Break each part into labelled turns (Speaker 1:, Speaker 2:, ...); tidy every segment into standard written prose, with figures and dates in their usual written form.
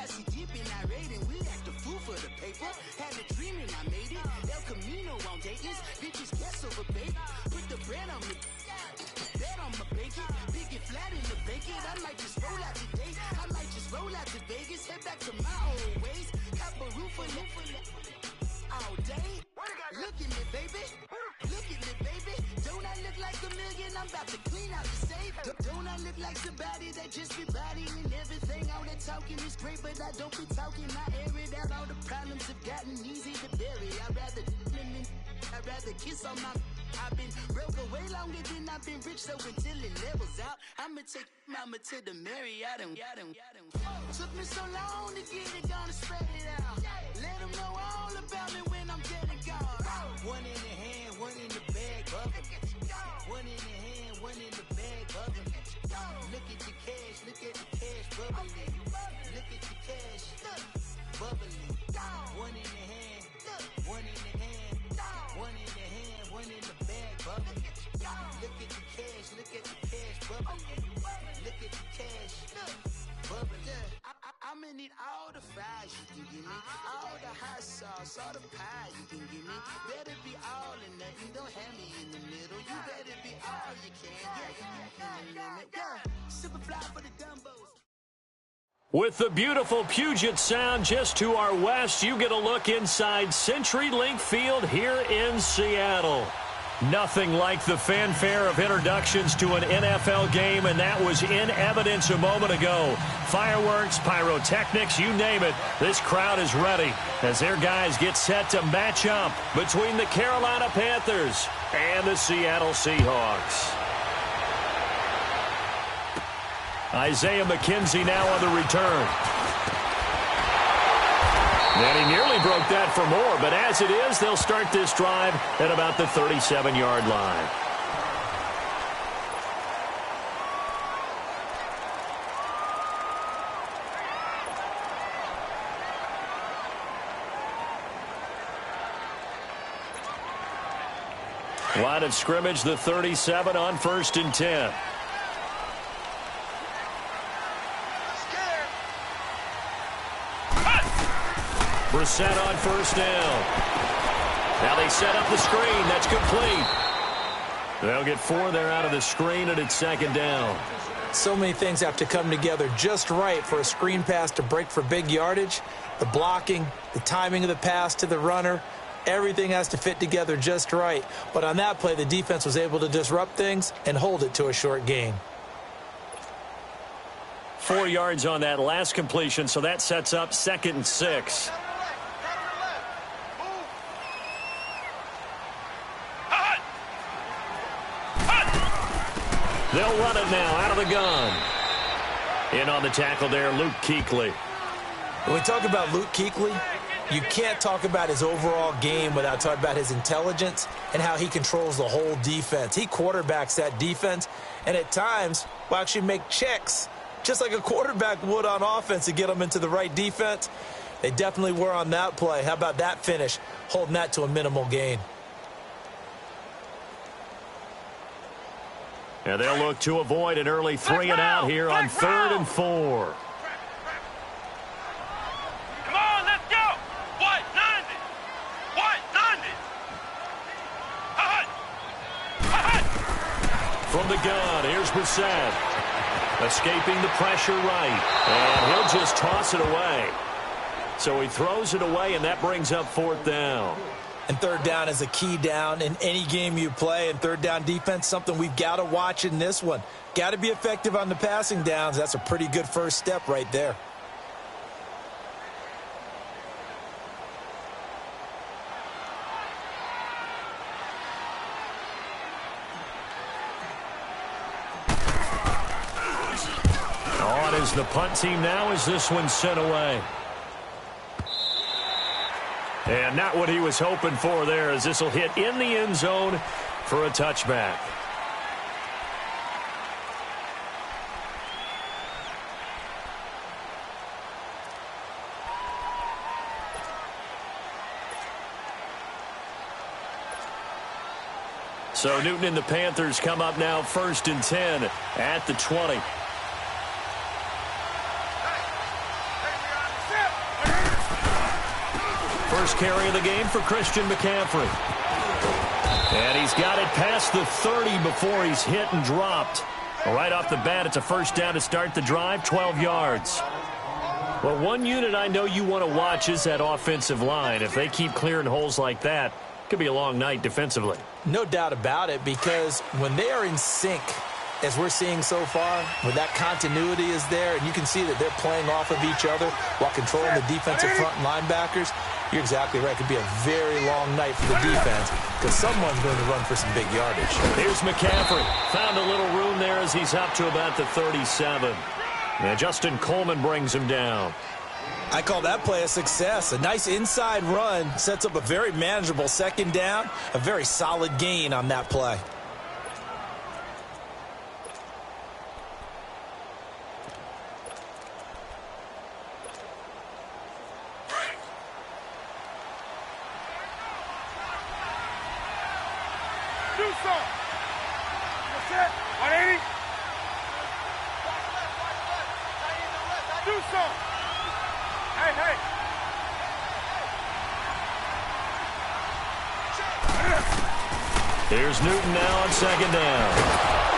Speaker 1: I see deep in our rating, we act a fool for the paper. Had a dream and I made it. El Camino on Dayton's, bitches guess over baby. Put the bread on me, bet on my bacon. Big it flat in the bacon. I might just roll out today. I might just roll out to Vegas, head back to my old ways. Cop a roof for all day. Look at me, baby. Look at me, baby. Don't I look like $1 million? I'm about to clean out the safe. Don't I look like somebody that just be bodying everything? All that talking is great, but I don't be talking. I air it out. All the problems have gotten easy to bury. I'd rather kiss on my. I've been broke away longer than I've been rich, so until it levels out, I'ma take mama to the Marriott and took me so long to get it, gonna spread it out. Let them know all about me when I'm dead and gone. One in the hand, one in the bag, bubbling. One in the hand, one in the bag, bubbling. Look at the cash, bubbling. Look at the cash, bubbling. One in the hand, one in the hand, one in the hand, one in the bag, bubbling. Look at the cash, bubbling. Look at the cash, bubbling. I'ma need all the fries you can give me, all the hot sauce, all the pie you can give me. Better be all or nothing, don't have me in the middle. You better be all you can. Yeah. Super fly for the Dumbos.
Speaker 2: With the beautiful Puget Sound just to our west, you get a look inside CenturyLink Field here in Seattle. Nothing like the fanfare of introductions to an NFL game, and that was in evidence a moment ago. Fireworks, pyrotechnics, you name it. This crowd is ready as their guys get set to match up between the Carolina Panthers and the Seattle Seahawks. Isaiah McKenzie now on the return. And he nearly broke that for more, but as it is, they'll start this drive at about the 37-yard line. Line of scrimmage, the 37 on 1st and 10. Brissett on 1st down. Now they set up the screen. That's complete. They'll get 4 there out of the screen, and it's 2nd down.
Speaker 3: So many things have to come together just right for a screen pass to break for big yardage. The blocking, the timing of the pass to the runner, everything has to fit together just right. But on that play, the defense was able to disrupt things and hold it to a short gain.
Speaker 2: 4 yards on that last completion, so that sets up 2nd and 6. They'll run it now out of the gun. In on the tackle there, Luke Kuechly.
Speaker 3: When we talk about Luke Kuechly, you can't talk about his overall game without talking about his intelligence and how he controls the whole defense. He quarterbacks that defense, and at times will actually make checks, just like a quarterback would on offense to get them into the right defense. They definitely were on that play. How about that finish, holding that to a minimal gain?
Speaker 2: And they'll look to avoid an early 3 and out here on 3rd and 4.
Speaker 4: Come on, let's go. White 90. White 90.
Speaker 2: From the gun, here's Brissett. Escaping the pressure right. And he'll just toss it away. So he throws it away, and that brings up 4th down.
Speaker 3: And 3rd down is a key down in any game you play. And 3rd down defense, something we've got to watch in this one. Got to be effective on the passing downs. That's a pretty good first step right there.
Speaker 2: On is the punt team now as this one's sent away. And not what he was hoping for there, as this will hit in the end zone for a touchback. So Newton and the Panthers come up now 1st and 10 at the 20. first carry of the game for Christian McCaffrey. And he's got it past the 30 before he's hit and dropped. Right off the bat, it's a first down to start the drive, 12 yards. Well, one unit I know you want to watch is that offensive line. If they keep clearing holes like that, it could be a long night defensively.
Speaker 3: No doubt about it, because when they are in sync, as we're seeing so far, when that continuity is there, and you can see that they're playing off of each other while controlling the defensive front linebackers, you're exactly right. It could be a very long night for the defense because someone's going to run for some big yardage.
Speaker 2: Here's McCaffrey. Found a little room there as he's up to about the 37. And Justin Coleman brings him down.
Speaker 3: I call that play a success. A nice inside run sets up a very manageable second down, a very solid gain on that play.
Speaker 4: Do some. That's it. 180. Do some. Hey.
Speaker 2: Here's Newton now on second down.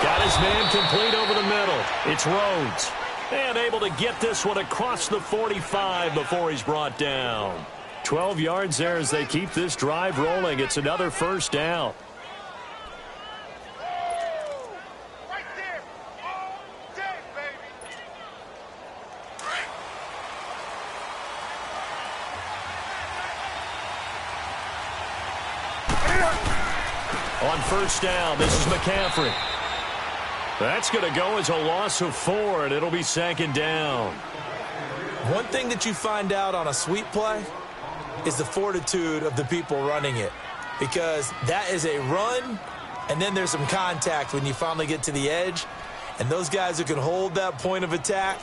Speaker 2: Got his man complete over the middle. It's Rhodes. And able to get this one across the 45 before he's brought down. 12 yards there as they keep this drive rolling. It's another first down. On first down, this is McCaffrey. That's going to go as a loss of 4, and it'll be second down.
Speaker 3: One thing that you find out on a sweep play is the fortitude of the people running it, because that is a run, and then there's some contact when you finally get to the edge, and those guys who can hold that point of attack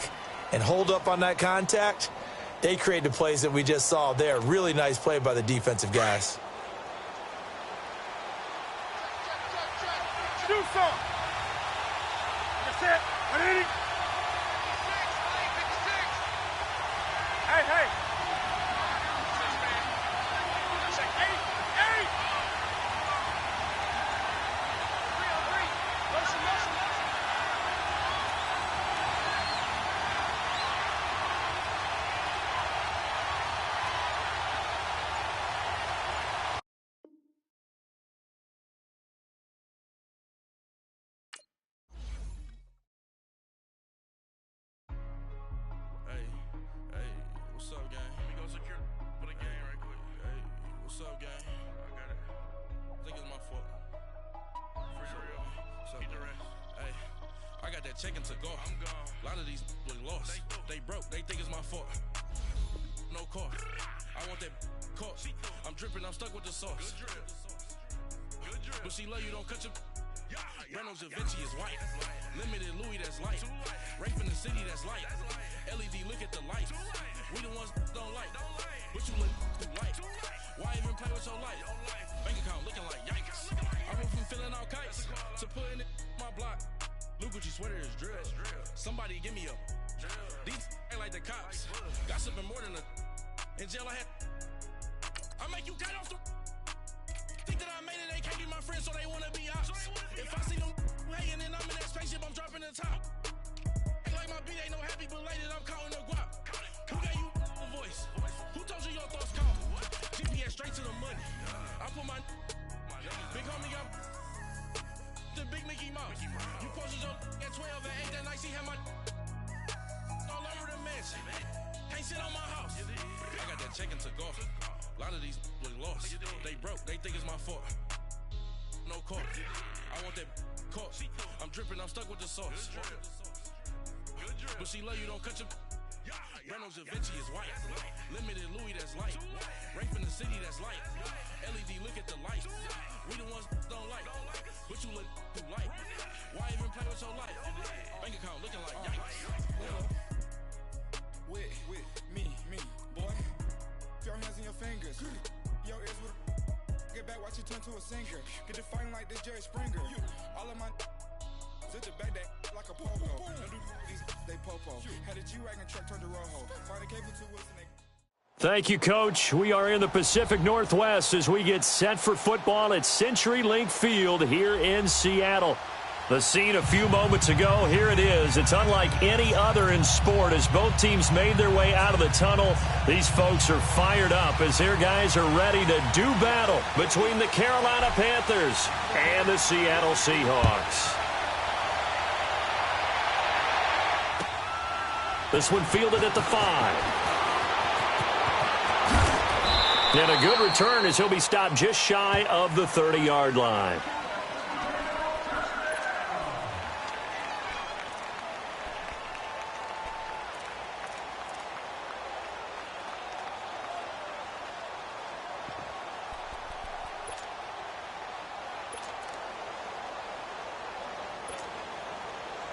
Speaker 3: and hold up on that contact, they create the plays that we just saw there. Really nice play by the defensive guys.
Speaker 4: Do some. That's it. 180. Hey.
Speaker 5: What's up, gang? Let me go secure for the game right quick. Hey, what's up, gang? I got it. I think it's my fault. For real. Keep the rest. Hey, I got that check-in to go. I'm gone. A lot of these look lost. They broke. They think it's my fault. No car. I want that car. I'm dripping. I'm stuck with the sauce. Good drip. But she love you. Don't cut your... Reynolds Da Vinci is white. Limited Louis, that's light. Rape in the city, that's light. LED, look at the light. We the ones don't like. But you look too light. Why even play with your life? Bank account looking like yikes. I went from filling out kites to putting it in my block. Luke Gucci sweater is drill. Somebody give me a these ain't like the cops. Gossiping more than a in jail I had. I make you cut off the think that I made it, they can't be my friends, so they wanna be ops. If I see them hanging and I'm in that spaceship, I'm dropping the top. Ain't like my beat ain't no happy, but later I'm counting the guap. Who gave you a voice? Who told you your thoughts count? GPS straight to the money. I put my big homie up the big Mickey Mouse. You posted your at 12 and 8 that night, she had my all over the mansion. Can't sit on my house. I got that check-in to go. A lot of these look lost. They broke. They think it's my fault. No car. I want that car. I'm dripping. I'm stuck with the sauce. But she love you. Don't cut your... Reynolds Da Vinci is white. Limited Louis, that's light. Rape in the city, that's light. LED, look at the light. We the ones don't like. But you look too light. Why even play with your life? Bank account looking like yikes.
Speaker 6: With me, boy. Your hands in your fingers. Your ears with get back, watch you turn to a singer. Get the fighting like this Jerry Springer. All of my zip the back that like a popo. Don't do these they popo. Had a G-Wagon truck turned to Rojo. Find a cable to us and they
Speaker 2: Thank you, Coach. We are in the Pacific Northwest as we get set for football at CenturyLink Field here in Seattle. The scene a few moments ago, here it is. It's unlike any other in sport as both teams made their way out of the tunnel. These folks are fired up as their guys are ready to do battle between the Carolina Panthers and the Seattle Seahawks. This one fielded at the 5. And a good return as he'll be stopped just shy of the 30-yard line.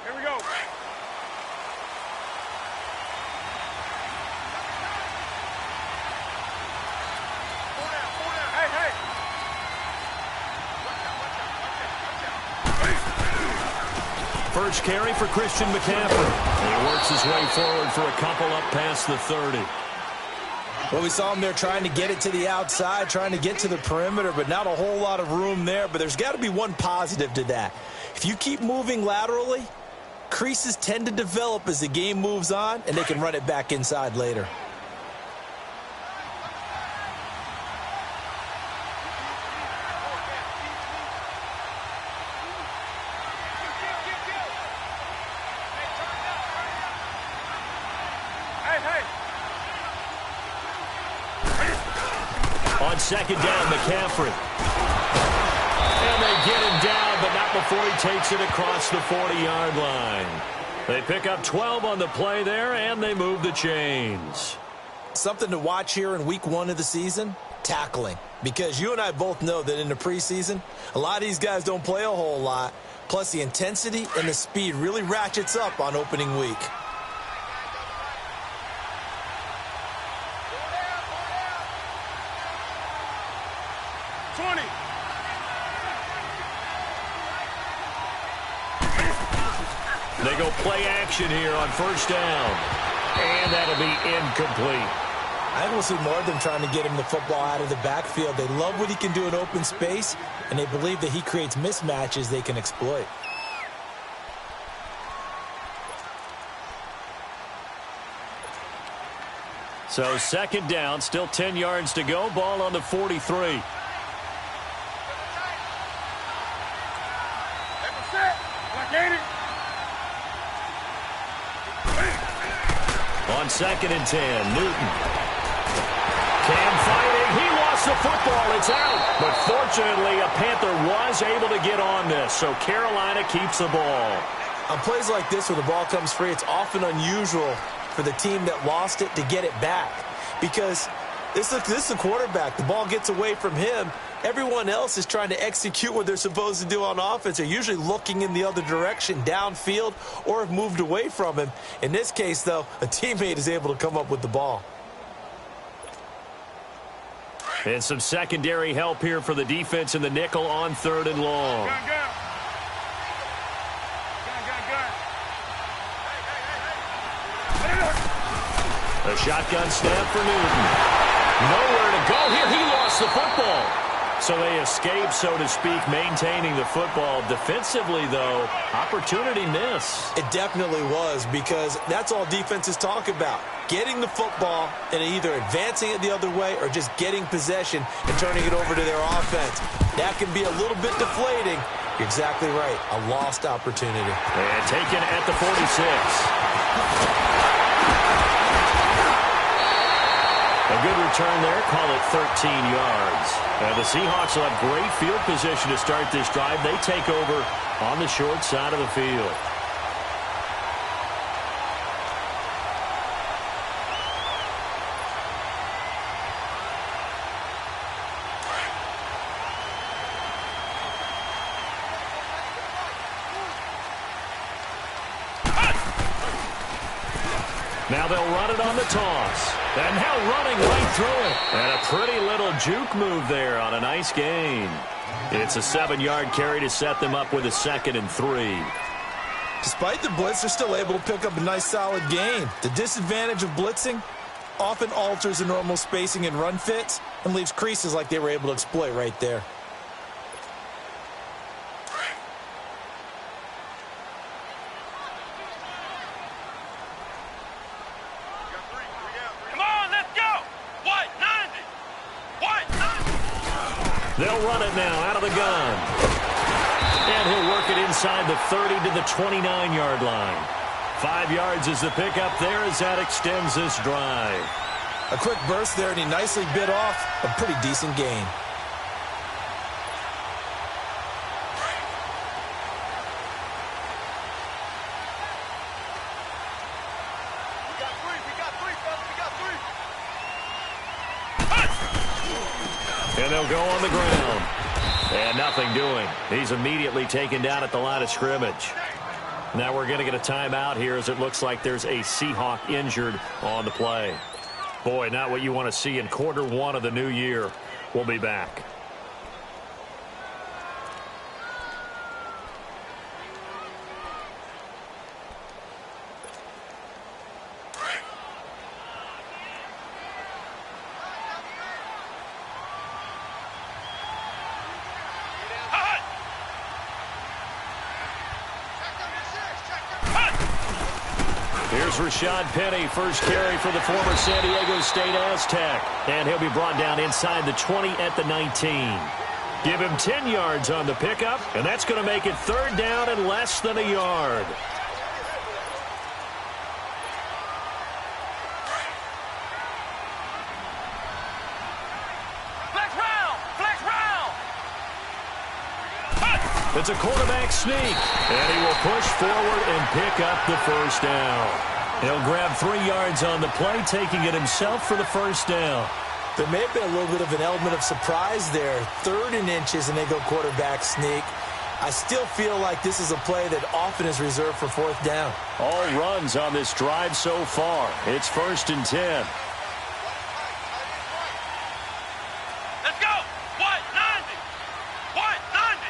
Speaker 4: Here we go.
Speaker 2: First carry for Christian McCaffrey. And he works his way forward for a couple up past the 30.
Speaker 3: Well, we saw him there trying to get it to the outside, trying to get to the perimeter, but not a whole lot of room there. But there's got to be one positive to that. If you keep moving laterally, creases tend to develop as the game moves on, and they can run it back inside later.
Speaker 2: On second down, McCaffrey. And they get him down, but not before he takes it across the 40-yard line. They pick up 12 on the play there, and they move the chains.
Speaker 3: Something to watch here in week 1 of the season, tackling. Because you and I both know that in the preseason, a lot of these guys don't play a whole lot. Plus, the intensity and the speed really ratchets up on opening week.
Speaker 2: They go play action here on first down. And that'll be incomplete.
Speaker 3: I think we'll see more of them trying to get him the football out of the backfield. They love what he can do in open space, and they believe that he creates mismatches they can exploit.
Speaker 2: So second down, still 10 yards to go. Ball on the 43. On second and 10, Newton. Cam fighting. He lost the football. It's out. But fortunately, a Panther was able to get on this, so Carolina keeps the ball.
Speaker 3: On plays like this where the ball comes free, it's often unusual for the team that lost it to get it back. Because this is a quarterback. The ball gets away from him. Everyone else is trying to execute what they're supposed to do on offense. They're usually looking in the other direction, downfield, or have moved away from him. In this case, though, a teammate is able to come up with the ball.
Speaker 2: And some secondary help here for the defense in the nickel on third and long. A shotgun snap for Newton. Nowhere to go here. He lost the football. So they escape, so to speak, maintaining the football. Defensively, though, opportunity miss.
Speaker 3: It definitely was, because that's all defenses talk about. Getting the football and either advancing it the other way or just getting possession and turning it over to their offense. That can be a little bit deflating. You're exactly right. A lost opportunity.
Speaker 2: And taken at the 46. A good return there, call it 13 yards. And the Seahawks will have great field position to start this drive. They take over on the short side of the field. Now they'll run it on the toss. And now running right through it. And a pretty little juke move there on a nice gain. It's a 7-yard carry to set them up with a 2nd and 3.
Speaker 3: Despite the blitz, they're still able to pick up a nice solid gain. The disadvantage of blitzing, often alters the normal spacing and run fits and leaves creases like they were able to exploit right there.
Speaker 4: Come on, let's go. What? 90. What? 90.
Speaker 2: They'll run it now out of the gun. And he'll work it inside the 30 to the 29-yard line. 5 yards is the pickup there as that extends this drive.
Speaker 3: A quick burst there, and he nicely bit off a pretty decent gain.
Speaker 2: And they'll go on the ground. And nothing doing. He's immediately taken down at the line of scrimmage. Now we're going to get a timeout here as it looks like there's a Seahawk injured on the play. Boy, not what you want to see in quarter one of the new year. We'll be back. Here's Rashad Penny, first carry for the former San Diego State Aztec. And he'll be brought down inside the 20 at the 19. Give him 10 yards on the pickup, and that's going to make it third down and less than a yard.
Speaker 4: Flex round. Flex round.
Speaker 2: It's a quarterback sneak, and he will push forward and pick up the first down. He'll grab 3 yards on the play, taking it himself for the first down.
Speaker 3: There may have been a little bit of an element of surprise there. 3rd and inches, and they go quarterback sneak. I still feel like this is a play that often is reserved for 4th down.
Speaker 2: All runs on this drive so far. It's 1st and 10.
Speaker 4: Let's go. What? 90. What? 90.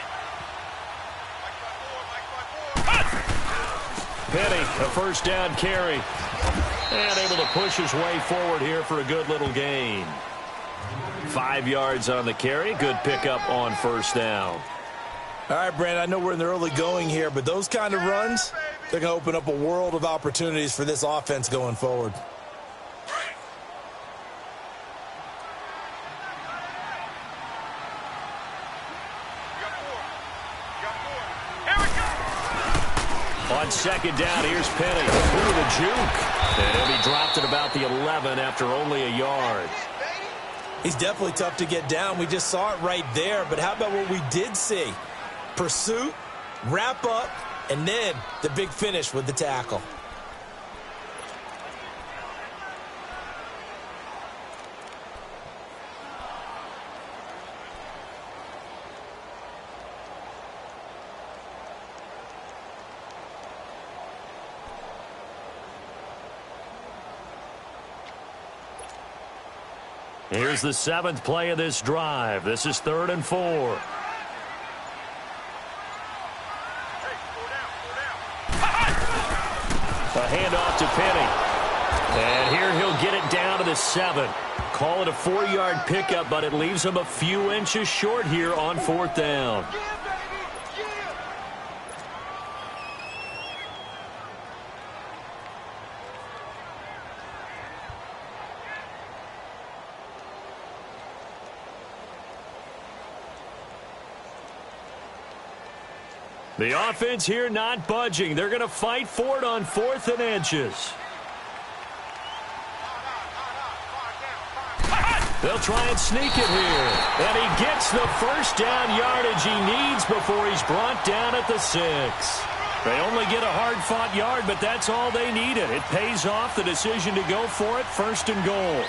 Speaker 2: Penny, a first down carry. And able to push his way forward here for a good little gain. 5 yards on the carry. Good pickup on first down.
Speaker 3: All right, Brandon, I know we're in the early going here, but those kind of runs, they're going to open up a world of opportunities for this offense going forward.
Speaker 2: On second down, here's Penny. Ooh, the juke. And he'll be dropped at about the 11 after only a yard.
Speaker 3: He's definitely tough to get down. We just saw it right there. But how about what we did see? Pursuit, wrap up, and then the big finish with the tackle.
Speaker 2: Here's the 7th play of this drive. This is 3rd and 4. A handoff to Penny. And here he'll get it down to the 7. Call it a 4-yard pickup, but it leaves him a few inches short here on 4th down. The offense here not budging. They're going to fight for it on 4th and inches. They'll try and sneak it here. And he gets the first down yardage he needs before he's brought down at the 6. They only get a hard-fought yard, but that's all they needed. It pays off the decision to go for it, 1st and goal.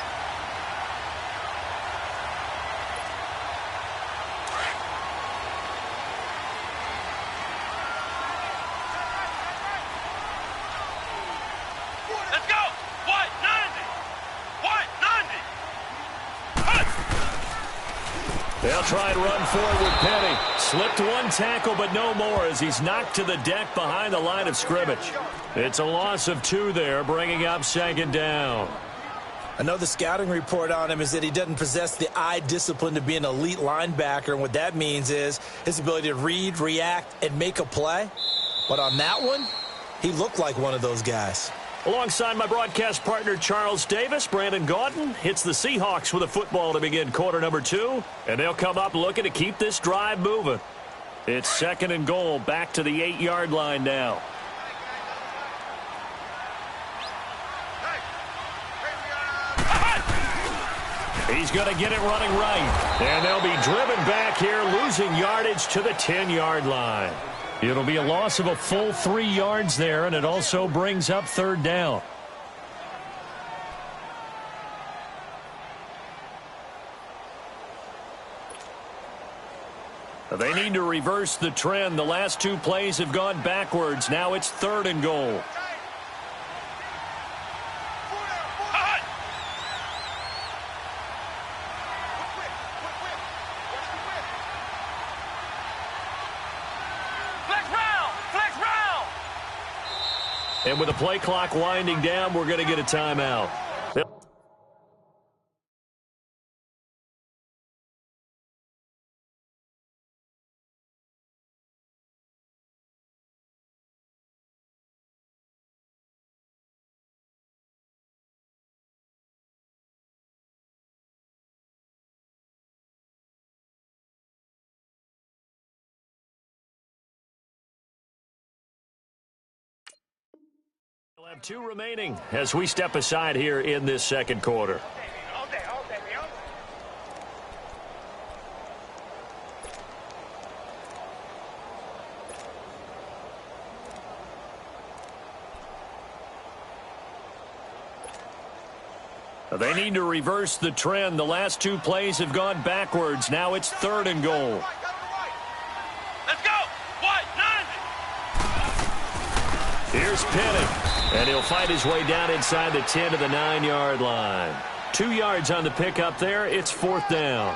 Speaker 2: They'll try and run forward with Penny. Slipped one tackle, but no more as he's knocked to the deck behind the line of scrimmage. It's a loss of 2 there, bringing up 2nd down.
Speaker 3: I know the scouting report on him is that he doesn't possess the eye discipline to be an elite linebacker, and what that means is his ability to read, react, and make a play. But on that one, he looked like one of those guys.
Speaker 2: Alongside my broadcast partner, Charles Davis, Brandon Gaudin hits the Seahawks with a football to begin quarter number 2, and they'll come up looking to keep this drive moving. It's 2nd and goal, back to the 8-yard line now. He's going to get it running right. And they'll be driven back here, losing yardage to the 10-yard line. It'll be a loss of a full 3 yards there, and it also brings up 3rd down. They need to reverse the trend. The last 2 plays have gone backwards. Now it's 3rd and goal. And with the play clock winding down, we're going to get a timeout. We'll have 2 remaining as we step aside here in this 2nd quarter. They need to reverse the trend. The last 2 plays have gone backwards. Now it's 3rd and goal.
Speaker 4: Let's go. What? 90.
Speaker 2: Here's Penning. And he'll fight his way down inside the 10 to the 9-yard line. 2 yards on the pickup there. It's 4th down.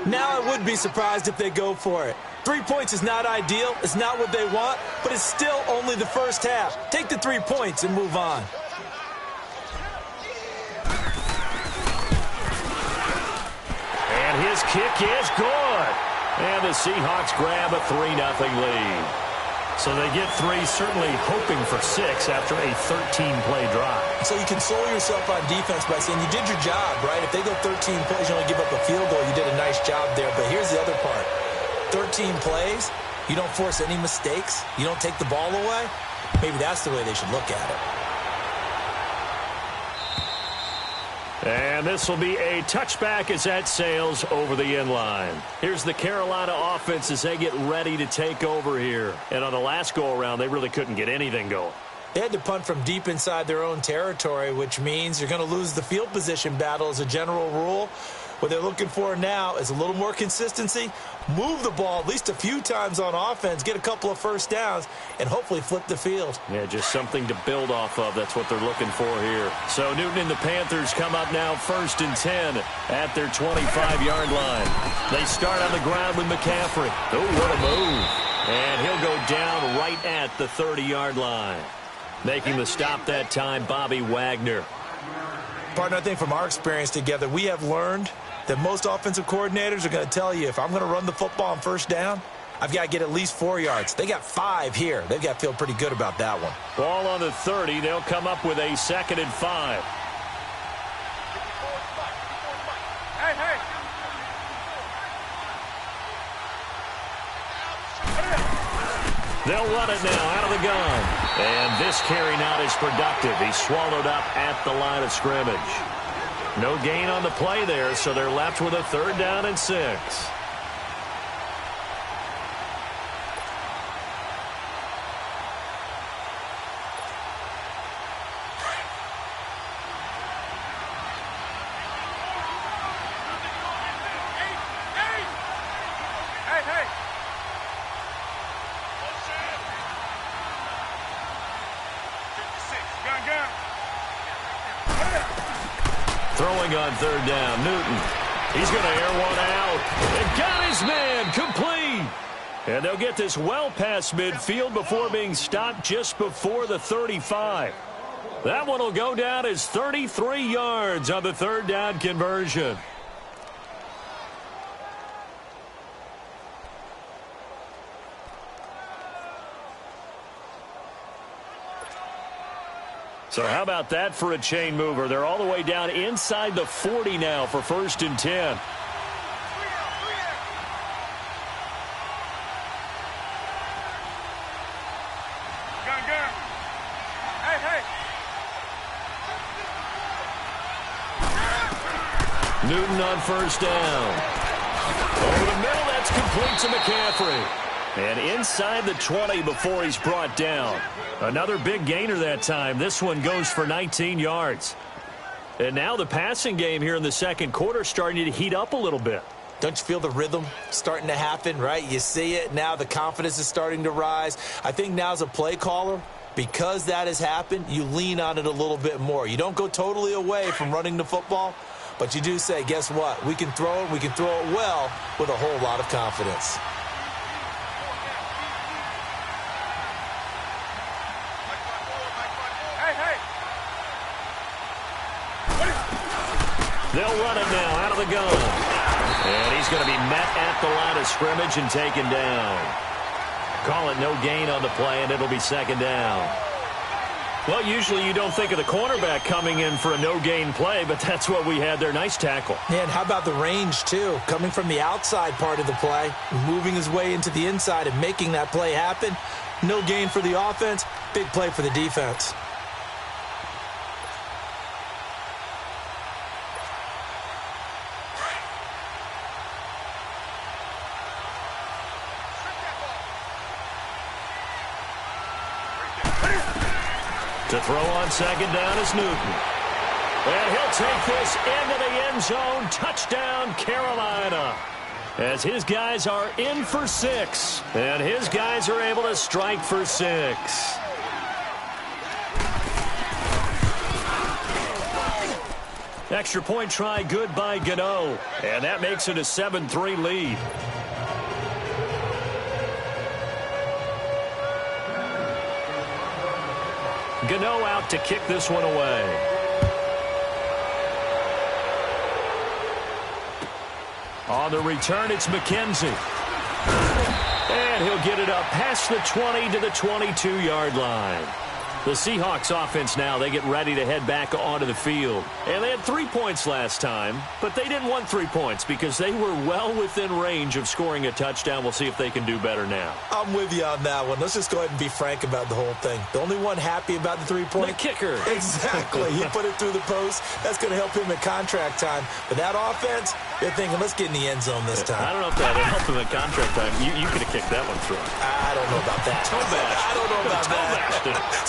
Speaker 3: Now I would be surprised if they go for it. 3 points is not ideal. It's not what they want, but it's still only the first half. Take the 3 points and move on.
Speaker 2: And his kick is good. And the Seahawks grab a 3-0 lead. So they get 3, certainly hoping for 6 after a 13-play drive.
Speaker 3: So you console yourself on defense by saying you did your job, right? If they go 13 plays, you only give up a field goal, you did a nice job there. But here's the other part. 13 plays, you don't force any mistakes, you don't take the ball away. Maybe that's the way they should look at it.
Speaker 2: And this will be a touchback as that sails over the end line. Here's the Carolina offense as they get ready to take over here. And on the last go-around, they really couldn't get anything going.
Speaker 3: They had to punt from deep inside their own territory, which means you're going to lose the field position battle as a general rule. What they're looking for now is a little more consistency, move the ball at least a few times on offense, get a couple of first downs, and hopefully flip the field.
Speaker 2: Yeah, just something to build off of. That's what they're looking for here. So Newton and the Panthers come up now 1st and 10 at their 25-yard line. They start on the ground with McCaffrey. Oh, what a move. And he'll go down right at the 30-yard line. Making the stop that time, Bobby Wagner.
Speaker 3: Partner, I think from our experience together, we have learned that most offensive coordinators are going to tell you, if I'm going to run the football on 1st down, I've got to get at least 4 yards. They got 5 here. They've got to feel pretty good about that one.
Speaker 2: Ball on the 30. They'll come up with a 2nd and 5. They'll run it now out of the gun. And this carry not as productive. He's swallowed up at the line of scrimmage. No gain on the play there, so they're left with a 3rd down and 6. Throwing on 3rd down, Newton. He's going to air one out. And got his man complete. And they'll get this well past midfield before being stopped just before the 35. That one will go down as 33 yards on the third down conversion. So how about that for a chain mover? They're all the way down inside the 40 now for 1st and 10. Newton on 1st down. Over the middle, that's complete to McCaffrey. And inside the 20 before he's brought down. Another big gainer that time. This one goes for 19 yards. And now the passing game here in the second quarter starting to heat up a little bit.
Speaker 3: Don't you feel the rhythm starting to happen, right? You see it. Now the confidence is starting to rise. I think now as a play caller, because that has happened, you lean on it a little bit more. You don't go totally away from running the football, but you do say, guess what? We can throw it. We can throw it well with a whole lot of confidence.
Speaker 2: They'll run it now out of the gun. And he's going to be met at the line of scrimmage and taken down. Call it no gain on the play, and it'll be 2nd down. Well, usually you don't think of the cornerback coming in for a no-gain play, but that's what we had there. Nice tackle.
Speaker 3: Yeah, and how about the range, too? Coming from the outside part of the play, moving his way into the inside and making that play happen. No gain for the offense, big play for the defense.
Speaker 2: To throw on 2nd down is Newton. And he'll take this into the end zone. Touchdown, Carolina. As his guys are in for 6. And his guys are able to strike for 6. Extra point try good by Gano. And that makes it a 7-3 lead. Gano out to kick this one away. On the return, it's McKenzie. And he'll get it up past the 20 to the 22-yard line. The Seahawks offense now, they get ready to head back onto the field. And they had 3 points last time, but they didn't want 3 points because they were well within range of scoring a touchdown. We'll see if they can do better now.
Speaker 3: I'm with you on that one. Let's just go ahead and be frank about the whole thing. The only one happy about the 3-point?
Speaker 2: The kicker.
Speaker 3: Exactly. He put it through the post. That's going to help him at contract time. But that offense, they're thinking, let's get in the end zone this time.
Speaker 2: I don't know if that helped him at contract time. You could have kicked that one through.
Speaker 3: I don't know about that.
Speaker 2: Toe bash.
Speaker 3: I don't know about that.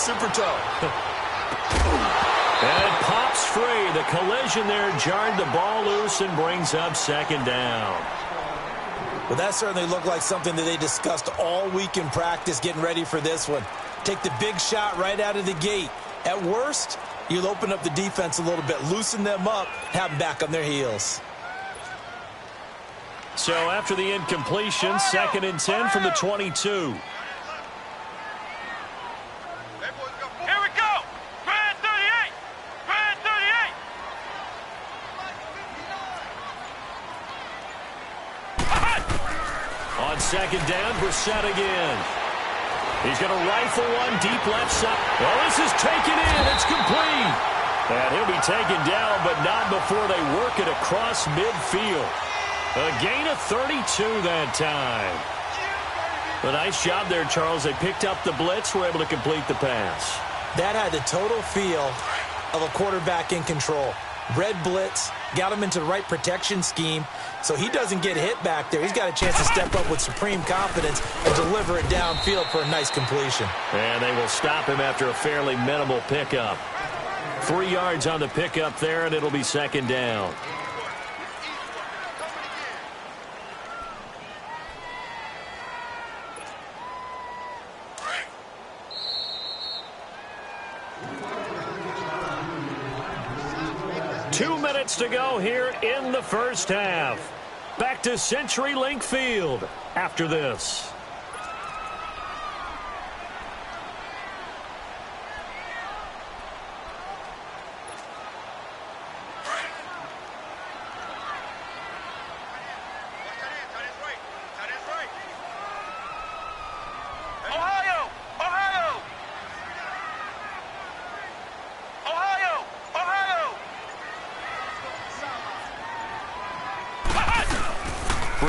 Speaker 3: Super toe.
Speaker 2: And it pops free. The collision there jarred the ball loose and brings up 2nd down.
Speaker 3: Well, that certainly looked like something that they discussed all week in practice getting ready for this one. Take the big shot right out of the gate. At worst, you'll open up the defense a little bit, loosen them up, have them back on their heels.
Speaker 2: So after the incompletion, 2nd and 10 from the 22. On 2nd down, Brissett again. He's going to rifle one deep left side. Well, this is taken in. It's complete. And he'll be taken down, but not before they work it across midfield. A gain of 32 that time. A nice job there, Charles. They picked up the blitz, were able to complete the pass.
Speaker 3: That had the total feel of a quarterback in control. Red blitz, got him into the right protection scheme, so he doesn't get hit back there. He's got a chance to step up with supreme confidence and deliver it downfield for a nice completion.
Speaker 2: And they will stop him after a fairly minimal pickup. 3 yards on the pickup there, and it'll be 2nd down. To go here in the first half. Back to CenturyLink Field after this.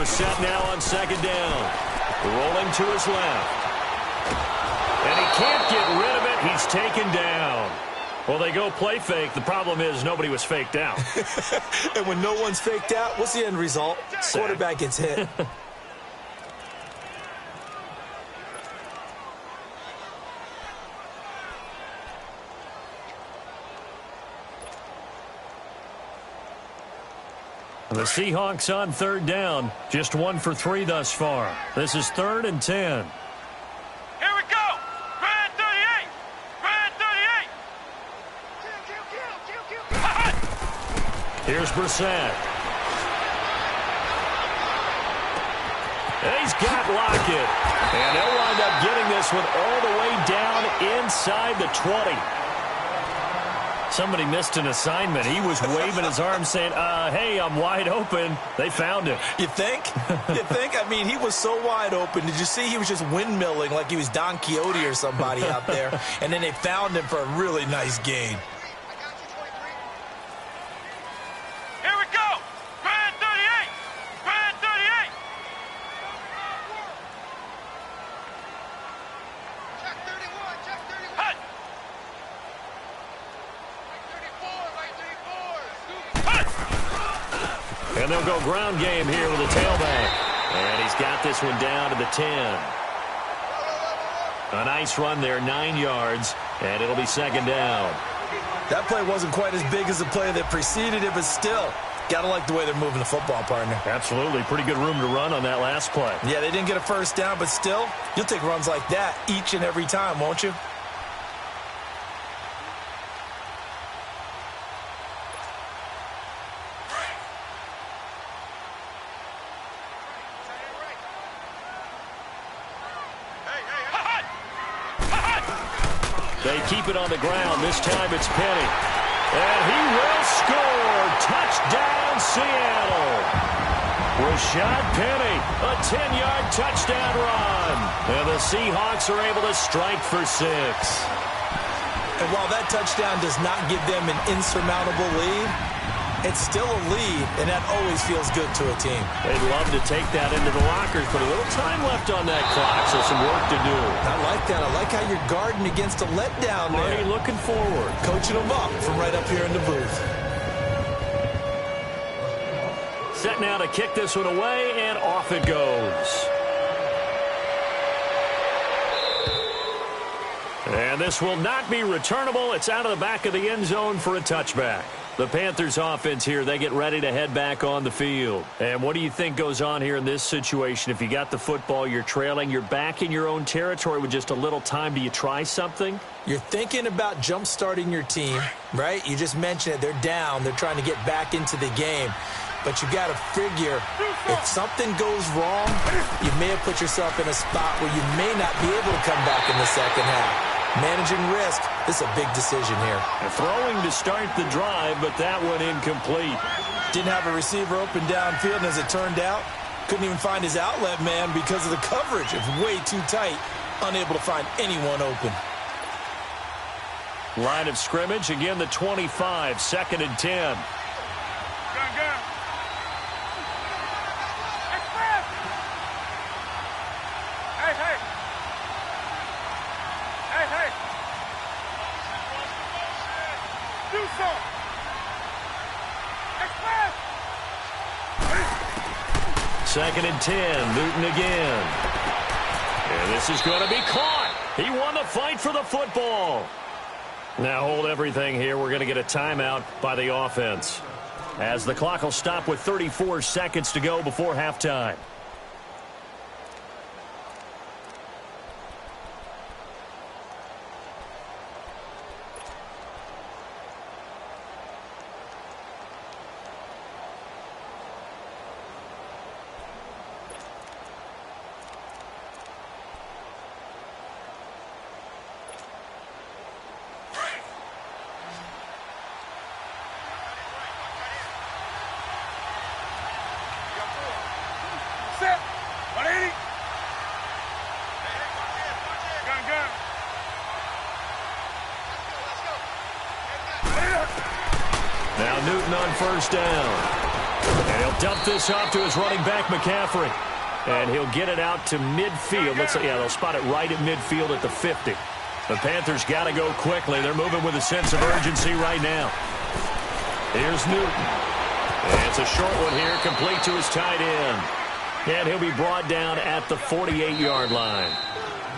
Speaker 2: Brissett now on second down. Rolling to his left. And he can't get rid of it. He's taken down. Well, they go play fake. The problem is nobody was faked out.
Speaker 3: And when no one's faked out, what's the end result?
Speaker 2: Sack.
Speaker 3: Quarterback gets hit.
Speaker 2: The Seahawks on third down. Just 1 for 3 thus far. This is 3rd and 10.
Speaker 4: Here we go. Brand 38. Brand 38.
Speaker 2: Here's Brissett. And he's got Lockett. And they'll wind up getting this one all the way down inside the 20. Somebody missed an assignment. He was waving his arm saying, hey, I'm wide open. They found him.
Speaker 3: You think? You think? I mean, he was so wide open. Did you see he was just windmilling like he was Don Quixote or somebody out there? And then they found him for a really nice gain.
Speaker 4: Here we go. Brand 38. Brand 38.
Speaker 7: Check 31, check 31.
Speaker 4: Hut.
Speaker 2: And they'll go ground game here with the tailback. And he's got this one down to the 10. A nice run there, 9 yards, and it'll be second down.
Speaker 3: That play wasn't quite as big as the play that preceded it, but still, gotta like the way they're moving the football, partner.
Speaker 2: Absolutely. Pretty good room to run on that last play.
Speaker 3: Yeah, they didn't get a first down, but still, you'll take runs like that each and every time, won't you?
Speaker 2: They keep it on the ground. This time it's Penny. And he will score. Touchdown, Seattle. Rashad Penny, a 10-yard touchdown run. And the Seahawks are able to strike for 6.
Speaker 3: And while that touchdown does not give them an insurmountable lead, it's still a lead, and that always feels good to a team.
Speaker 2: They'd love to take that into the lockers, but a little time left on that clock, so some work to do.
Speaker 3: I like that. I like how you're guarding against a letdown there.
Speaker 2: Marty looking forward.
Speaker 3: Coaching them up from right up here in the booth.
Speaker 2: Set now to kick this one away, and off it goes. And this will not be returnable. It's out of the back of the end zone for a touchback. The Panthers offense here, they get ready to head back on the field. And what do you think goes on here in this situation? If you got the football, you're trailing, you're back in your own territory with just a little time. Do you try something?
Speaker 3: You're thinking about jump-starting your team, right? You just mentioned it. They're down. They're trying to get back into the game. But you got to figure, if something goes wrong, you may have put yourself in a spot where you may not be able to come back in the second half. Managing risk, this is a big decision here.
Speaker 2: Throwing to start the drive, but that one incomplete.
Speaker 3: Didn't have a receiver open downfield, and as it turned out, couldn't even find his outlet man because of the coverage. It's way too tight, unable to find anyone open.
Speaker 2: Line of scrimmage, again the 25, 2nd and 10.
Speaker 4: Gun. Express. Hey. Do something. Express.
Speaker 2: 2nd and 10, Newton again. And this is going to be caught. He won the fight for the football. Now hold everything here. We're going to get a timeout by the offense, as the clock will stop with 34 seconds to go before halftime.
Speaker 4: Set. 180. Gun.
Speaker 2: Now Newton on first down. And he'll dump this off to his running back, McCaffrey. And he'll get it out to midfield. They'll spot it right at midfield at the 50. The Panthers got to go quickly. They're moving with a sense of urgency right now. Here's Newton. And it's a short one here, complete to his tight end. And he'll be brought down at the 48-yard line.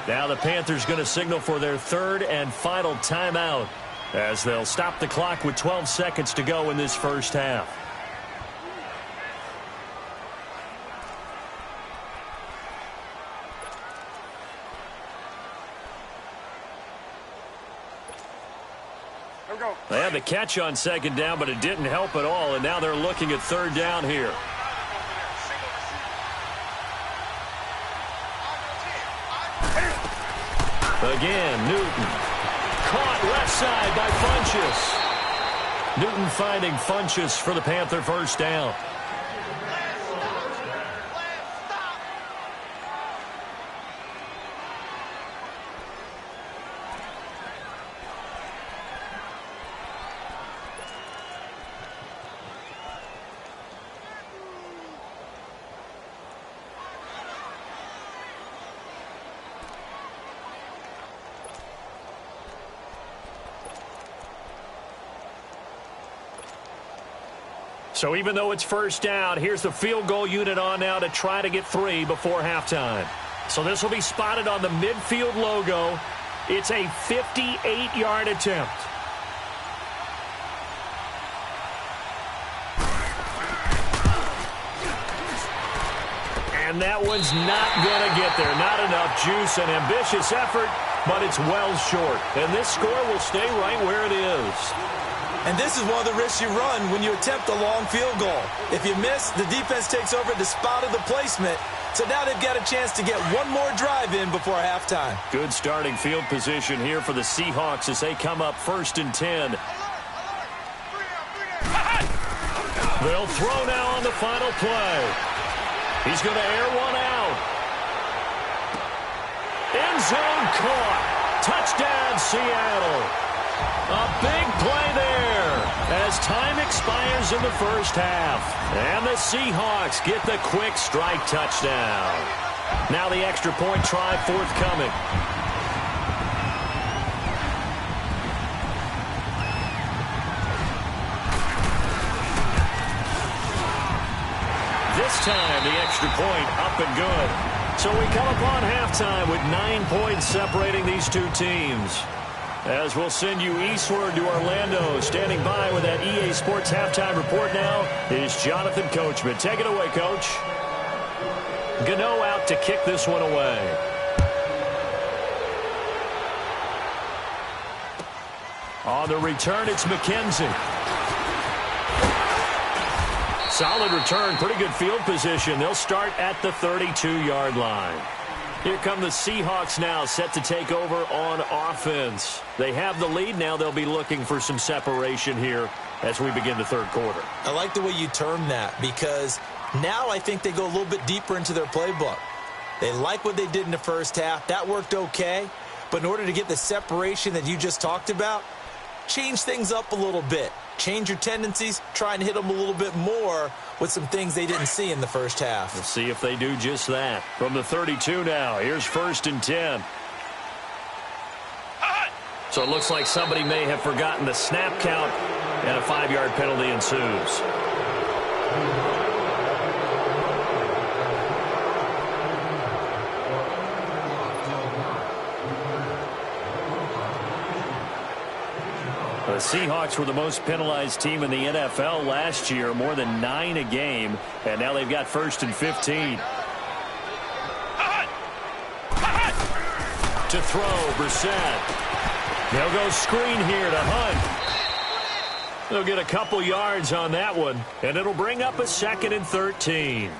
Speaker 2: Now the Panthers going to signal for their third and final timeout as they'll stop the clock with 12 seconds to go in this first half. They had the catch on second down, but it didn't help at all, and now they're looking at third down here. Again, Newton. Caught left side by Funchess. Newton finding Funchess for the Panther first down. So even though it's first down, here's the field goal unit on now to try to get 3 before halftime. So this will be spotted on the midfield logo. It's a 58-yard attempt. And that one's not going to get there. Not enough juice. An ambitious effort, but it's well short. And this score will stay right where it is.
Speaker 3: And this is one of the risks you run when you attempt a long field goal. If you miss, the defense takes over at the spot of the placement. So now they've got a chance to get one more drive in before halftime.
Speaker 2: Good starting field position here for the Seahawks as they come up 1st and 10. They'll throw now on the final play. He's going to air one out. End zone caught. Touchdown, Seattle. A big play there as time expires in the first half. And the Seahawks get the quick strike touchdown. Now the extra point try forthcoming. This time the extra point up and good. So we come upon halftime with 9 points separating these two teams. As we'll send you eastward to Orlando, standing by with that EA Sports halftime report now is Jonathan Coachman. Take it away, Coach. Gano out to kick this one away. On the return, it's McKenzie. Solid return, pretty good field position. They'll start at the 32-yard line. Here come the Seahawks now, set to take over on offense. They have the lead. Now they'll be looking for some separation here as we begin the third quarter.
Speaker 3: I like the way you term that because now I think they go a little bit deeper into their playbook. They like what they did in the first half. That worked okay. But in order to get the separation that you just talked about, change things up a little bit. Change your tendencies, try and hit them a little bit more with some things they didn't see in the first half.
Speaker 2: We'll see if they do just that. From the 32 now, here's 1st and 10. So it looks like somebody may have forgotten the snap count, and a 5-yard penalty ensues. The Seahawks were the most penalized team in the NFL last year, more than 9 a game, and now they've got 1st and 15. To throw, Brissett. They'll go screen here to Hunt. They'll get a couple yards on that one, and it'll bring up a 2nd and 13.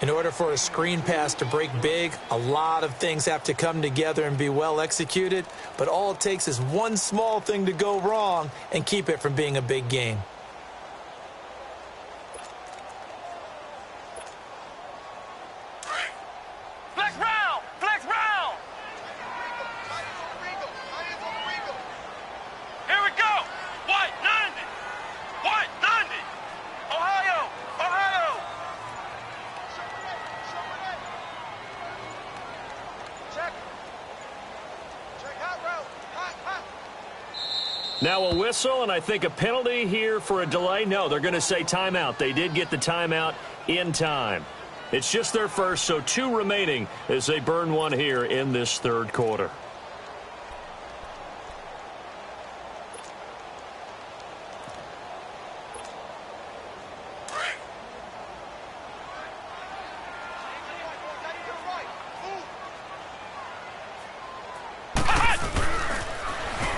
Speaker 3: In order for a screen pass to break big, a lot of things have to come together and be well executed, but all it takes is one small thing to go wrong and keep it from being a big game.
Speaker 4: Flex round! Flex round! Here we go! White 90! White 90! Ohio! Ohio!
Speaker 2: Now a whistle, and I think a penalty here for a delay. No, they're going to say timeout. They did get the timeout in time. It's just their first, so 2 remaining as they burn one here in this third quarter.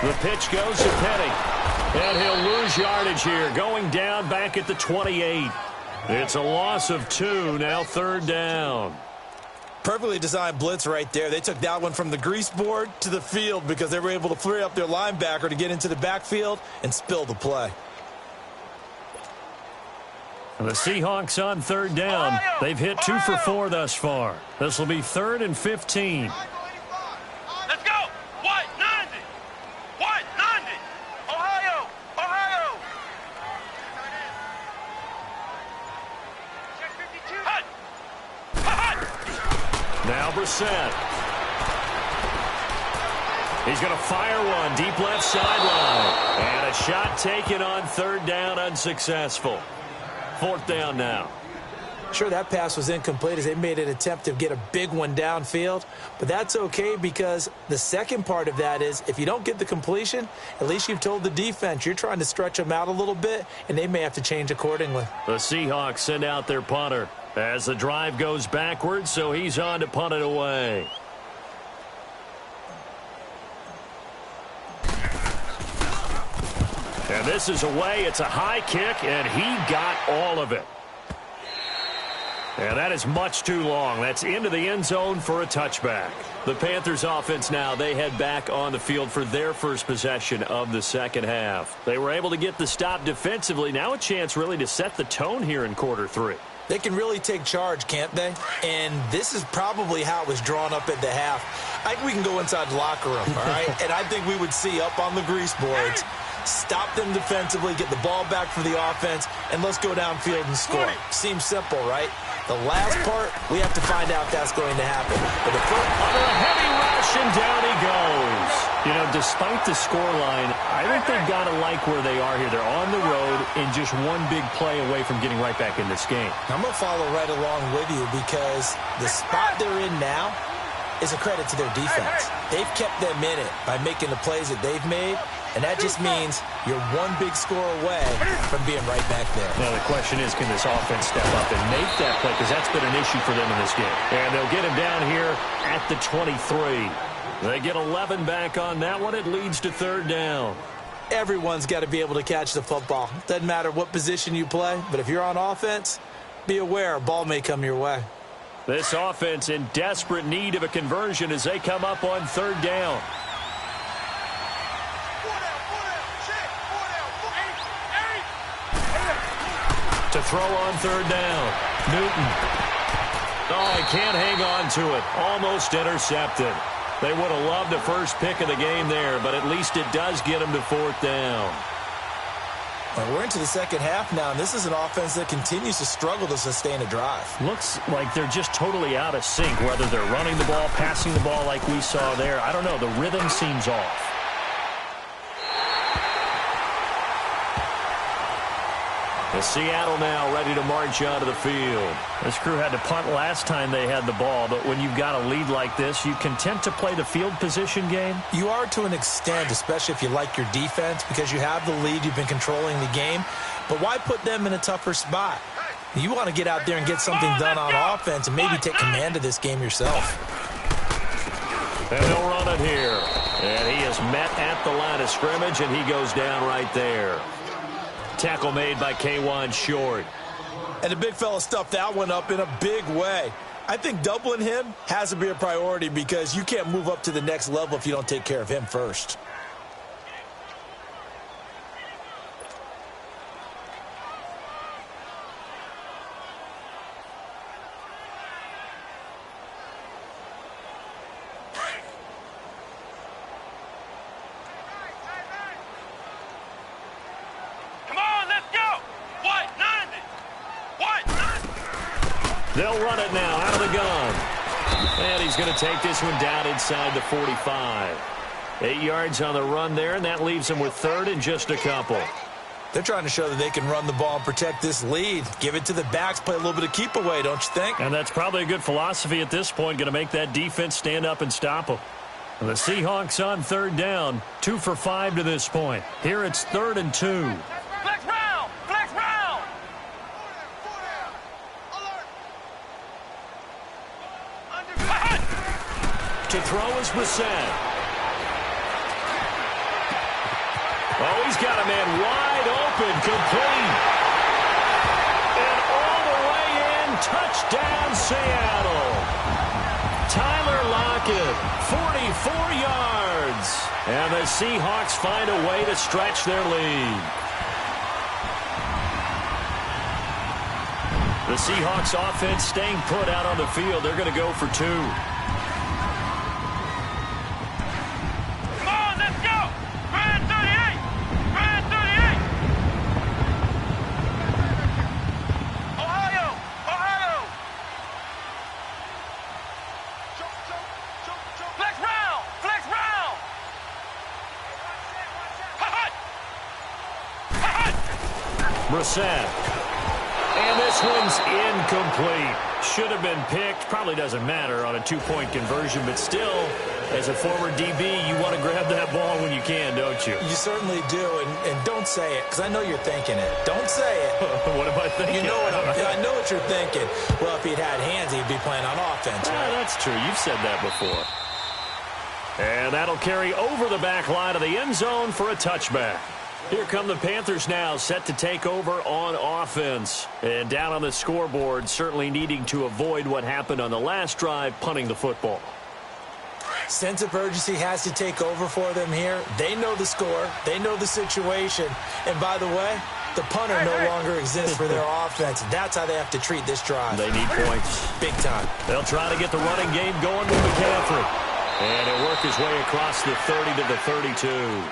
Speaker 2: The pitch goes to Penny, and he'll lose yardage here, going down back at the 28. It's a loss of 2, now third down.
Speaker 3: Perfectly designed blitz right there. They took that one from the grease board to the field because they were able to free up their linebacker to get into the backfield and spill the play.
Speaker 2: And the Seahawks on third down. They've hit 2 for 4 thus far. This will be 3rd and 15.
Speaker 4: Let's go. What? 90. What? 90. Ohio. Ohio.
Speaker 7: Check 52.
Speaker 4: Hut. Hut.
Speaker 2: Now Brissett. He's going to fire one deep left sideline. And a shot taken on third down, unsuccessful. 4th down now.
Speaker 3: Sure, that pass was incomplete as they made an attempt to get a big one downfield, but that's okay because the second part of that is if you don't get the completion, at least you've told the defense you're trying to stretch them out a little bit, and they may have to change accordingly.
Speaker 2: The Seahawks send out their punter as the drive goes backwards, so he's on to punt it away. And this is away. It's a high kick, and he got all of it. And that is much too long. That's into the end zone for a touchback. The Panthers offense now, they head back on the field for their first possession of the second half. They were able to get the stop defensively. Now a chance really to set the tone here in quarter 3.
Speaker 3: They can really take charge, can't they? And this is probably how it was drawn up at the half. I think we can go inside the locker room, all right? And I think we would see up on the grease boards, stop them defensively, get the ball back for the offense, and let's go downfield and score. Seems simple, right? The last part, we have to find out if that's going to happen. But the first,
Speaker 2: under a heavy rush, and down he goes. You know, despite the scoreline, I think they've got to like where they are here. They're on the road and just one big play away from getting right back in this game.
Speaker 3: I'm going to follow right along with you because the spot they're in now is a credit to their defense. They've kept them in it by making the plays that they've made, and that just means you're one big score away from being right back there.
Speaker 2: Now the question is, can this offense step up and make that play? Because that's been an issue for them in this game. And they'll get him down here at the 23. They get 11 back on that one. It leads to third down.
Speaker 3: Everyone's got to be able to catch the football. Doesn't matter what position you play, but if you're on offense, be aware a ball may come your way.
Speaker 2: This offense in desperate need of a conversion as they come up on third down. To throw on third down. Newton. Oh, he can't hang on to it. Almost intercepted. They would have loved the first pick of the game there, but at least it does get them to fourth down.
Speaker 3: Well, we're into the second half now, and this is an offense that continues to struggle to sustain a drive.
Speaker 2: Looks like they're just totally out of sync, whether they're running the ball, passing the ball like we saw there. I don't know. The rhythm seems off. The Seattle now ready to march onto the field. This crew had to punt last time they had the ball, but when you've got a lead like this, you content to play the field position game?
Speaker 3: You are to an extent, especially if you like your defense, because you have the lead, you've been controlling the game. But why put them in a tougher spot? You want to get out there and get something done on offense and maybe take command of this game yourself.
Speaker 2: And they'll run it here. And he is met at the line of scrimmage, and he goes down right there. Tackle made by K'Wan Short.
Speaker 3: And the big fella stuffed that one up in a big way. I think doubling him has to be a priority because you can't move up to the next level if you don't take care of him first.
Speaker 2: They'll run it now out of the gun. And he's going to take this one down inside the 45. 8 yards on the run there, and that leaves them with third and just a couple.
Speaker 3: They're trying to show that they can run the ball and protect this lead. Give it to the backs, play a little bit of keep away, don't you think?
Speaker 2: And that's probably a good philosophy at this point, going to make that defense stand up and stop them. And the Seahawks on third down, 2 for 5 to this point. Here it's 3rd and 2.
Speaker 4: Flex round! Flex round!
Speaker 2: To throw is Brissett. Oh, he's got a man wide open, complete. And all the way in, touchdown Seattle. Tyler Lockett, 44 yards. And the Seahawks find a way to stretch their lead. The Seahawks offense staying put out on the field. They're going to go for 2. Brissett. And this one's incomplete. Should have been picked. Probably doesn't matter on a 2-point conversion, but still, as a former DB, you want to grab that ball when you can, don't you?
Speaker 3: You certainly do, and don't say it, because I know you're thinking it. Don't say it.
Speaker 2: What am I thinking?
Speaker 3: You know what I know what you're thinking. Well, if he'd had hands, he'd be playing on offense. Right?
Speaker 2: That's true. You've said that before. And that'll carry over the back line of the end zone for a touchback. Here come the Panthers now, set to take over on offense. And down on the scoreboard, certainly needing to avoid what happened on the last drive, punting the football.
Speaker 3: Sense of urgency has to take over for them here. They know the score. They know the situation. And by the way, the punter no longer exists for their offense. That's how they have to treat this drive.
Speaker 2: They need points.
Speaker 3: Big time.
Speaker 2: They'll try to get the running game going with McCaffrey. And he'll work his way across the 30 to the 32.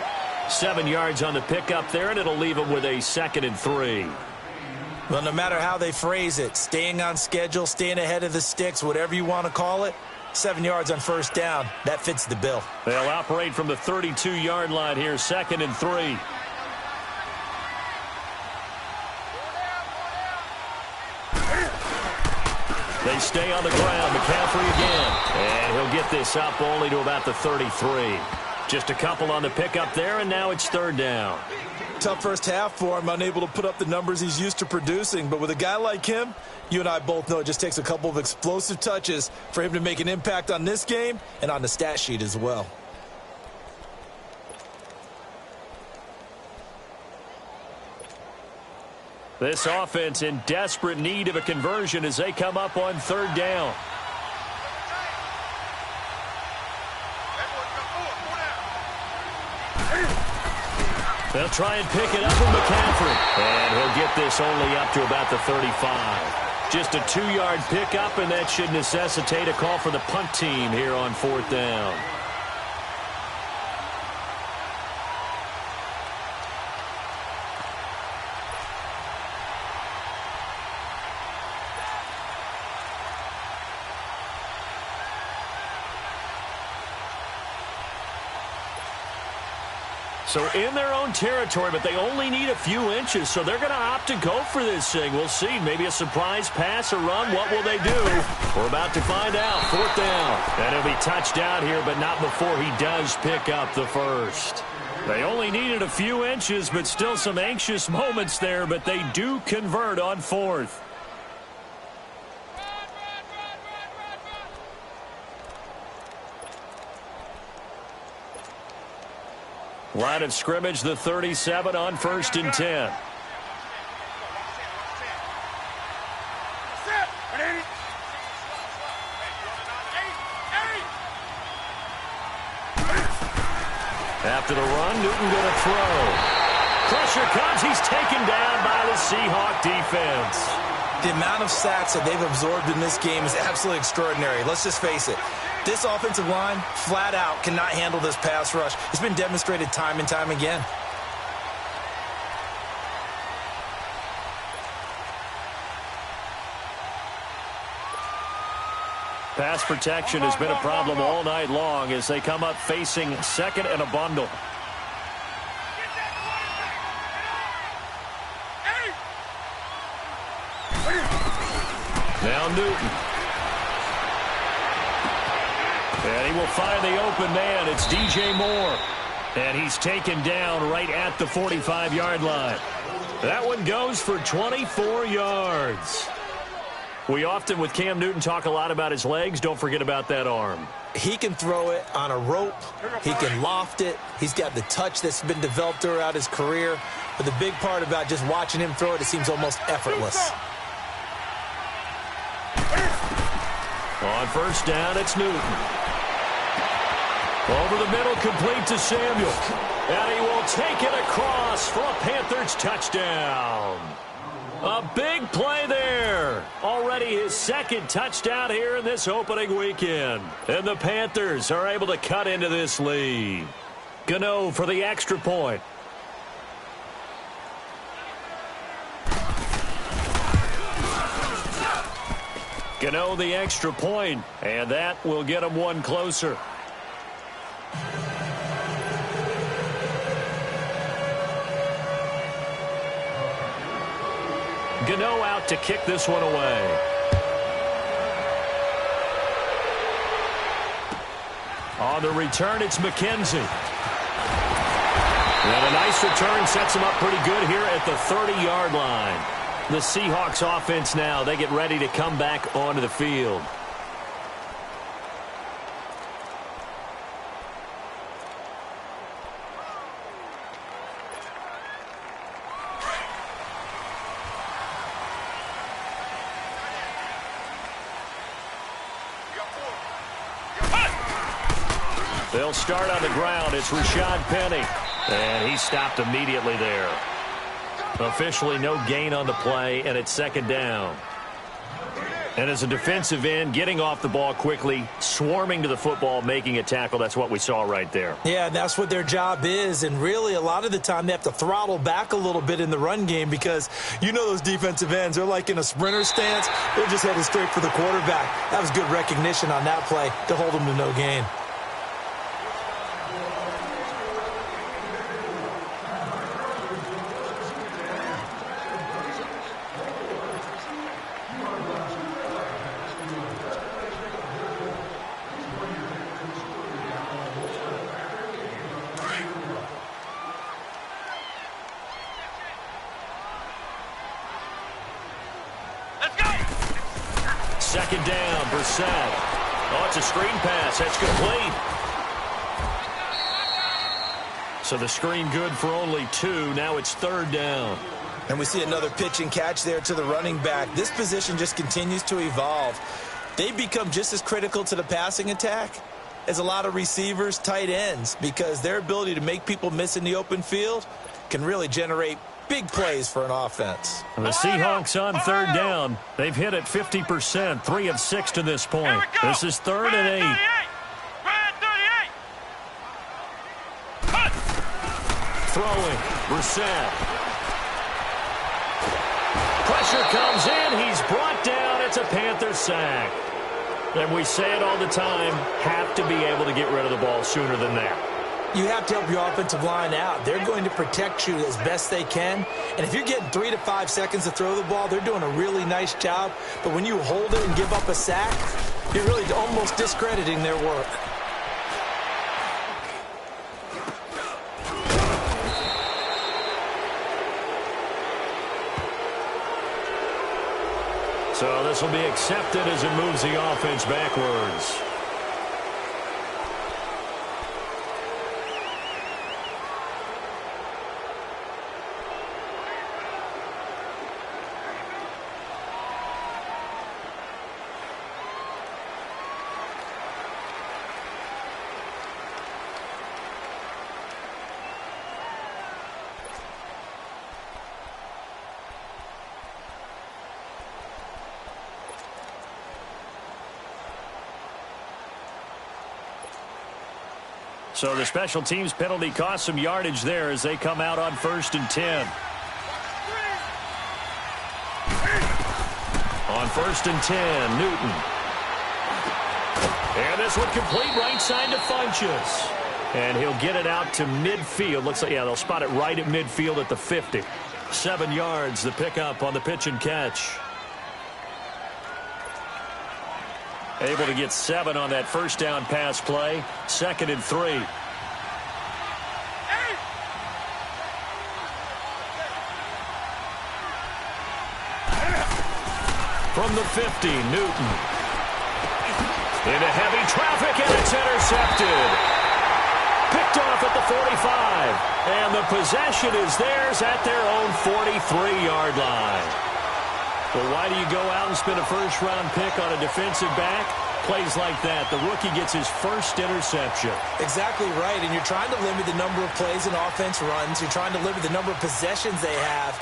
Speaker 2: 7 yards on the pickup there, and it'll leave him with a 2nd and 3.
Speaker 3: Well, no matter how they phrase it, staying on schedule, staying ahead of the sticks, whatever you want to call it, 7 yards on first down, that fits the bill.
Speaker 2: They'll operate from the 32-yard line here, 2nd and 3. They stay on the ground. McCaffrey again. And he'll get this up only to about the 33. Just a couple on the pickup there, and now it's 3rd down.
Speaker 3: Tough first half for him, unable to put up the numbers he's used to producing. But with a guy like him, you and I both know it just takes a couple of explosive touches for him to make an impact on this game and on the stat sheet as well.
Speaker 2: This offense in desperate need of a conversion as they come up on 3rd down. They'll try and pick it up with McCaffrey. And he'll get this only up to about the 35. Just a 2-yard pickup, and that should necessitate a call for the punt team here on 4th down. So in their own territory, but they only need a few inches, so they're going to opt to go for this thing. We'll see. Maybe a surprise pass or run. What will they do? We're about to find out. 4th down. And he'll be touchdown here, but not before he does pick up the first. They only needed a few inches, but still some anxious moments there, but they do convert on 4th. Line of scrimmage, the 37 on 1st and 10. After the run, Newton going to throw. Pressure comes. He's taken down by the Seahawk defense.
Speaker 3: The amount of sacks that they've absorbed in this game is absolutely extraordinary. Let's just face it. This offensive line, flat out, cannot handle this pass rush. It's been demonstrated time and time again.
Speaker 2: Pass protection has been a problem all night long as they come up facing second and a bundle. Now Newton. And he will find the open man. It's DJ Moore. And he's taken down right at the 45-yard line. That one goes for 24 yards. We often, with Cam Newton, talk a lot about his legs. Don't forget about that arm.
Speaker 3: He can throw it on a rope. He can loft it. He's got the touch that's been developed throughout his career. But the big part about just watching him throw it, it seems almost effortless.
Speaker 2: On first down, it's Newton. Over the middle, complete to Samuel. And he will take it across for a Panthers touchdown. A big play there. Already his second touchdown here in this opening weekend. And the Panthers are able to cut into this lead. Gano for the extra point. Gano the extra point, and that will get him one closer. Gano out to kick this one away. On the return, it's McKenzie. And a nice return sets him up pretty good here at the 30-yard line. The Seahawks offense now, they get ready to come back onto the field. They'll start on the ground. It's Rashad Penny. And he stopped immediately there. Officially no gain on the play, and it's second down. And as a defensive end, getting off the ball quickly, swarming to the football, making a tackle, that's what we saw right there.
Speaker 3: Yeah, that's what their job is, and really a lot of the time they have to throttle back a little bit in the run game because you know those defensive ends, they're like in a sprinter stance. They're just headed straight for the quarterback. That was good recognition on that play to hold them to no gain.
Speaker 2: Second down, Brissett. Oh, it's a screen pass. That's complete. So the screen good for only 2. Now it's third down.
Speaker 3: And we see another pitch and catch there to the running back. This position just continues to evolve. They become just as critical to the passing attack as a lot of receivers, tight ends, because their ability to make people miss in the open field can really generate big plays for an offense.
Speaker 2: The Seahawks on third down. They've hit it 50%, 3 of 6 to this point. This is third and 8. Throwing, Brissett. Pressure comes in. He's brought down. It's a Panther sack. And we say it all the time, have to be able to get rid of the ball sooner than that.
Speaker 3: You have to help your offensive line out. They're going to protect you as best they can. And if you're getting 3 to 5 seconds to throw the ball, they're doing a really nice job. But when you hold it and give up a sack, you're really almost discrediting their work.
Speaker 2: So this will be accepted as it moves the offense backwards. So the special teams penalty cost some yardage there as they come out on 1st and 10. On 1st and 10, Newton. And this one complete right side to Funchess. And he'll get it out to midfield. Looks like, yeah, they'll spot it right at midfield at the 50. 7 yards, the pickup on the pitch and catch. Able to get 7 on that first down pass play. 2nd and 3. From the 50, Newton. Into heavy traffic, and it's intercepted. Picked off at the 45. And the possession is theirs at their own 43-yard line. Well, why do you go out and spend a first-round pick on a defensive back? Plays like that. The rookie gets his first interception.
Speaker 3: Exactly right, and you're trying to limit the number of plays an offense runs. You're trying to limit the number of possessions they have.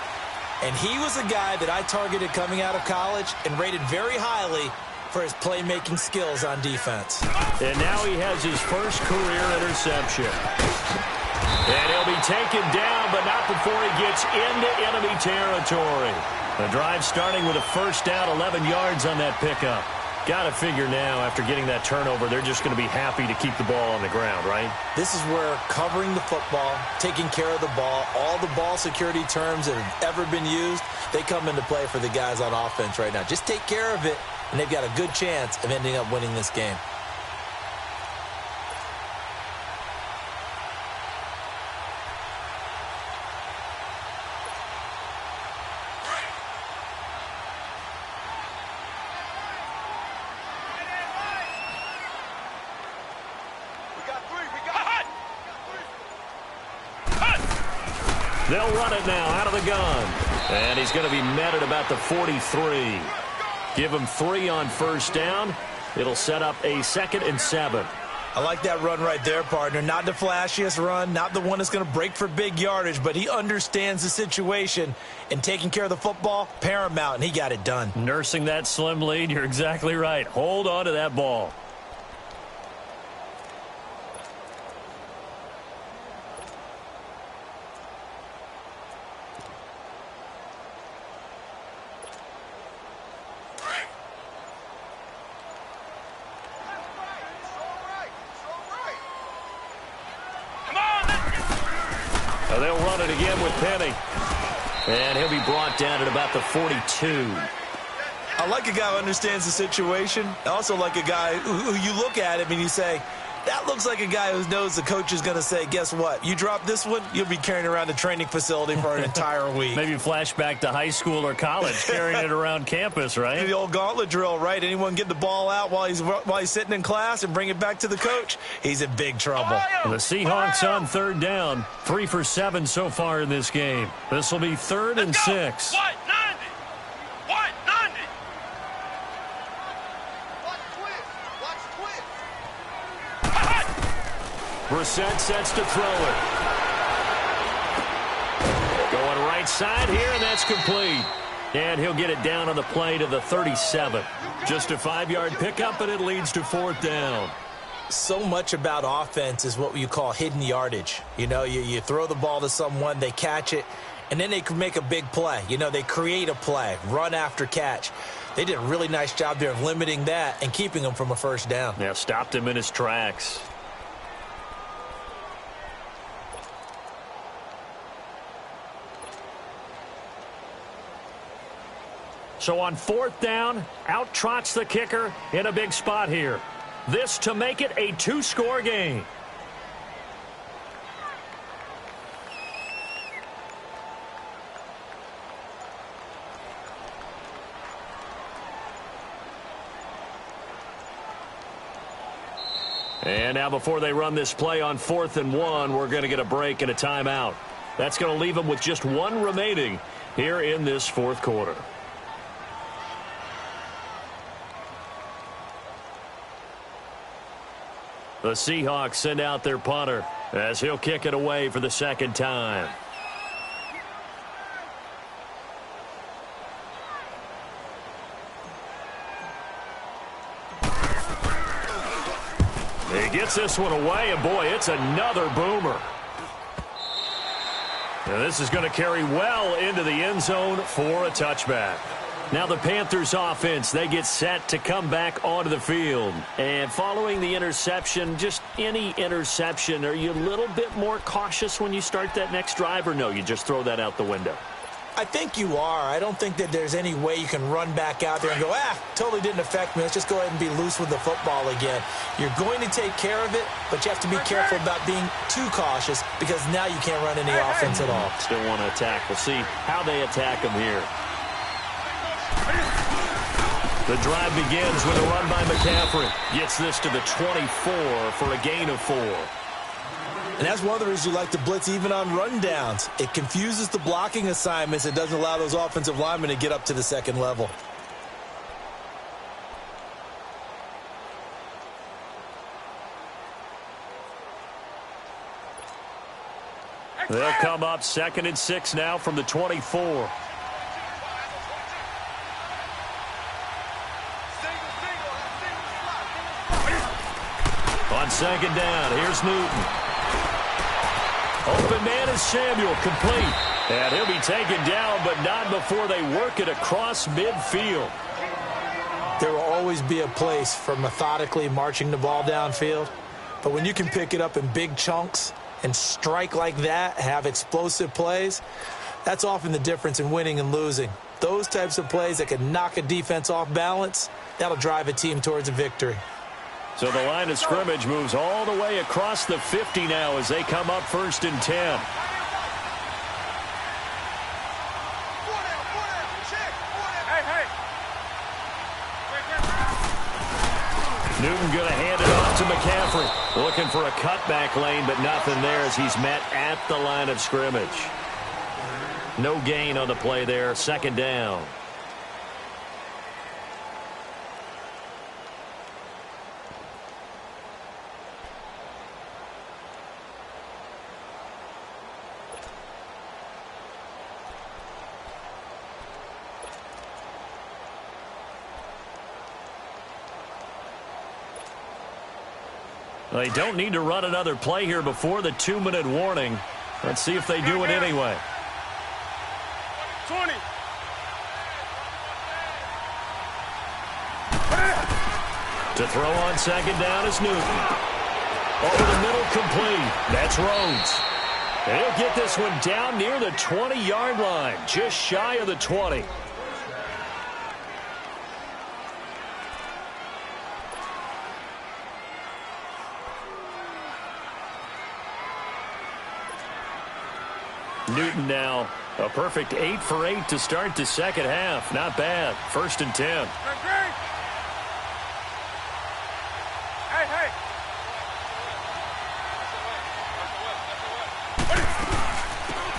Speaker 3: And he was a guy that I targeted coming out of college and rated very highly for his playmaking skills on defense.
Speaker 2: And now he has his first career interception. And he'll be taken down, but not before he gets into enemy territory. The drive starting with a first down, 11 yards on that pickup. Got to figure now, after getting that turnover, they're just going to be happy to keep the ball on the ground, right?
Speaker 3: This is where covering the football, taking care of the ball, all the ball security terms that have ever been used, they come into play for the guys on offense right now. Just take care of it, and they've got a good chance of ending up winning this game.
Speaker 2: They'll run it now out of the gun. And he's going to be met at about the 43. Give him 3 on first down. It'll set up a 2nd and 7.
Speaker 3: I like that run right there, partner. Not the flashiest run, not the one that's going to break for big yardage, but he understands the situation, and taking care of the football, paramount, and he got it done.
Speaker 2: Nursing that slim lead, you're exactly right. Hold on to that ball. They'll run it again with Penny. And he'll be brought down at about the 42.
Speaker 3: I like a guy who understands the situation. I also like a guy who you look at him and you say, that looks like a guy who knows the coach is going to say, guess what? You drop this one, you'll be carrying around the training facility for an entire week.
Speaker 2: Maybe flashback to high school or college, carrying it around campus, right?
Speaker 3: The old gauntlet drill, right? Anyone get the ball out while he's sitting in class and bring it back to the coach, he's in big trouble.
Speaker 2: The Seahawks on 3rd down. 3 for 7 so far in this game. This will be 3rd and 6.
Speaker 4: What? 90. What? 90.
Speaker 7: Watch twist. Watch twist.
Speaker 2: Brissett sets to throw it. Going right side here, and that's complete. And he'll get it down on the play to the 37. Just a 5-yard pickup, and it leads to 4th down.
Speaker 3: So much about offense is what you call hidden yardage. You know, you throw the ball to someone, they catch it, and then they can make a big play. You know, they create a play, run after catch. They did a really nice job there of limiting that and keeping him from a first down.
Speaker 2: Yeah, stopped him in his tracks. So on 4th down, out trots the kicker in a big spot here. This to make it a 2-score game. And now before they run this play on 4th and 1, we're going to get a break and a timeout. That's going to leave them with just 1 remaining here in this 4th quarter. The Seahawks send out their punter as he'll kick it away for the 2nd time. He gets this one away, and boy, it's another boomer. And this is going to carry well into the end zone for a touchback. Now the Panthers offense, they get set to come back onto the field. And following the interception, just any interception, are you a little bit more cautious when you start that next drive, or no, you just throw that out the window?
Speaker 3: I think you are. I don't think that there's any way you can run back out there and go, totally didn't affect me. Let's just go ahead and be loose with the football again. You're going to take care of it, but you have to be careful about being too cautious because now you can't run any offense at all.
Speaker 2: Still want to attack. We'll see how they attack them here. The drive begins with a run by McCaffrey. Gets this to the 24 for a gain of 4.
Speaker 3: And that's one of the reasons you like to blitz even on rundowns. It confuses the blocking assignments. It doesn't allow those offensive linemen to get up to the second level.
Speaker 2: They'll come up 2nd and 6 now from the 24. On 2nd down, here's Newton. Open man is Samuel, complete. And he'll be taken down, but not before they work it across midfield.
Speaker 3: There will always be a place for methodically marching the ball downfield. But when you can pick it up in big chunks and strike like that, have explosive plays, that's often the difference in winning and losing. Those types of plays that can knock a defense off balance, that'll drive a team towards a victory.
Speaker 2: So the line of scrimmage moves all the way across the 50 now as they come up 1st and 10. Newton going to hand it off to McCaffrey. Looking for a cutback lane, but nothing there as he's met at the line of scrimmage. No gain on the play there. 2nd down. They don't need to run another play here before the 2-minute warning. Let's see if they do it anyway.
Speaker 4: 20.
Speaker 2: To throw on 2nd down is Newton. Over the middle, complete. That's Rhodes. And he'll get this one down near the 20-yard line, just shy of the 20. Newton now a perfect 8 for 8 to start the second half. Not bad. 1st and 10.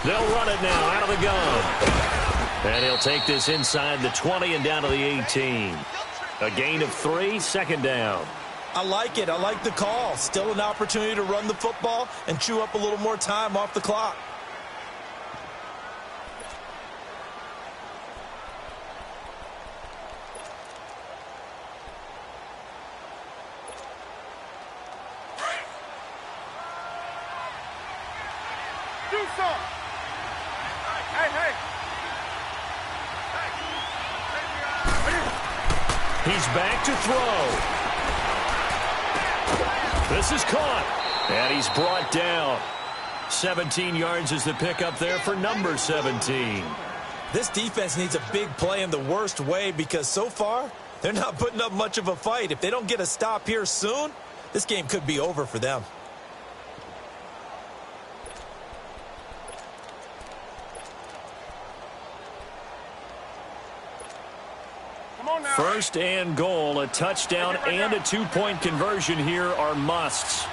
Speaker 2: They'll run it now out of the gun. And he'll take this inside the 20 and down to the 18. A gain of 3, 2nd down.
Speaker 3: I like it. I like the call. Still an opportunity to run the football and chew up a little more time off the clock.
Speaker 2: He's back to throw. This is caught. And he's brought down. 17 yards is the pickup there for number 17.
Speaker 3: This defense needs a big play in the worst way because so far, they're not putting up much of a fight. If they don't get a stop here soon, this game could be over for them.
Speaker 2: First and goal, a touchdown and a 2-point conversion here are musts.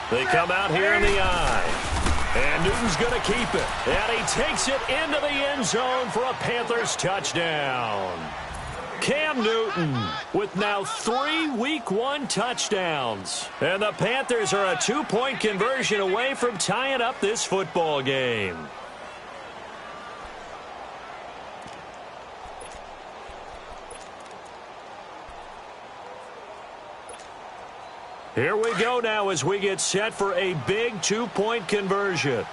Speaker 2: They come out here in the eye. And Newton's going to keep it. And he takes it into the end zone for a Panthers touchdown. Cam Newton with now 3 Week 1 touchdowns. And the Panthers are a 2-point conversion away from tying up this football game. Here we go now as we get set for a big 2-point conversion.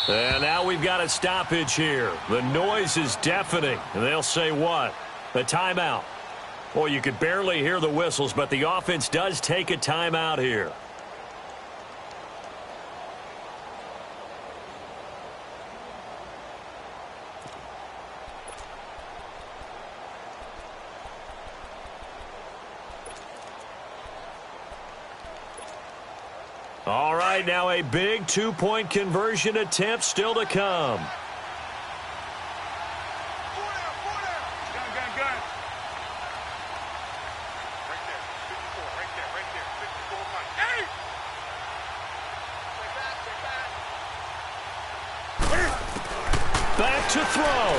Speaker 2: And now we've got a stoppage here. The noise is deafening. And they'll say what? A timeout. Well, you could barely hear the whistles, but the offense does take a timeout here. All right, now a big two-point conversion attempt still to come. Back to throw.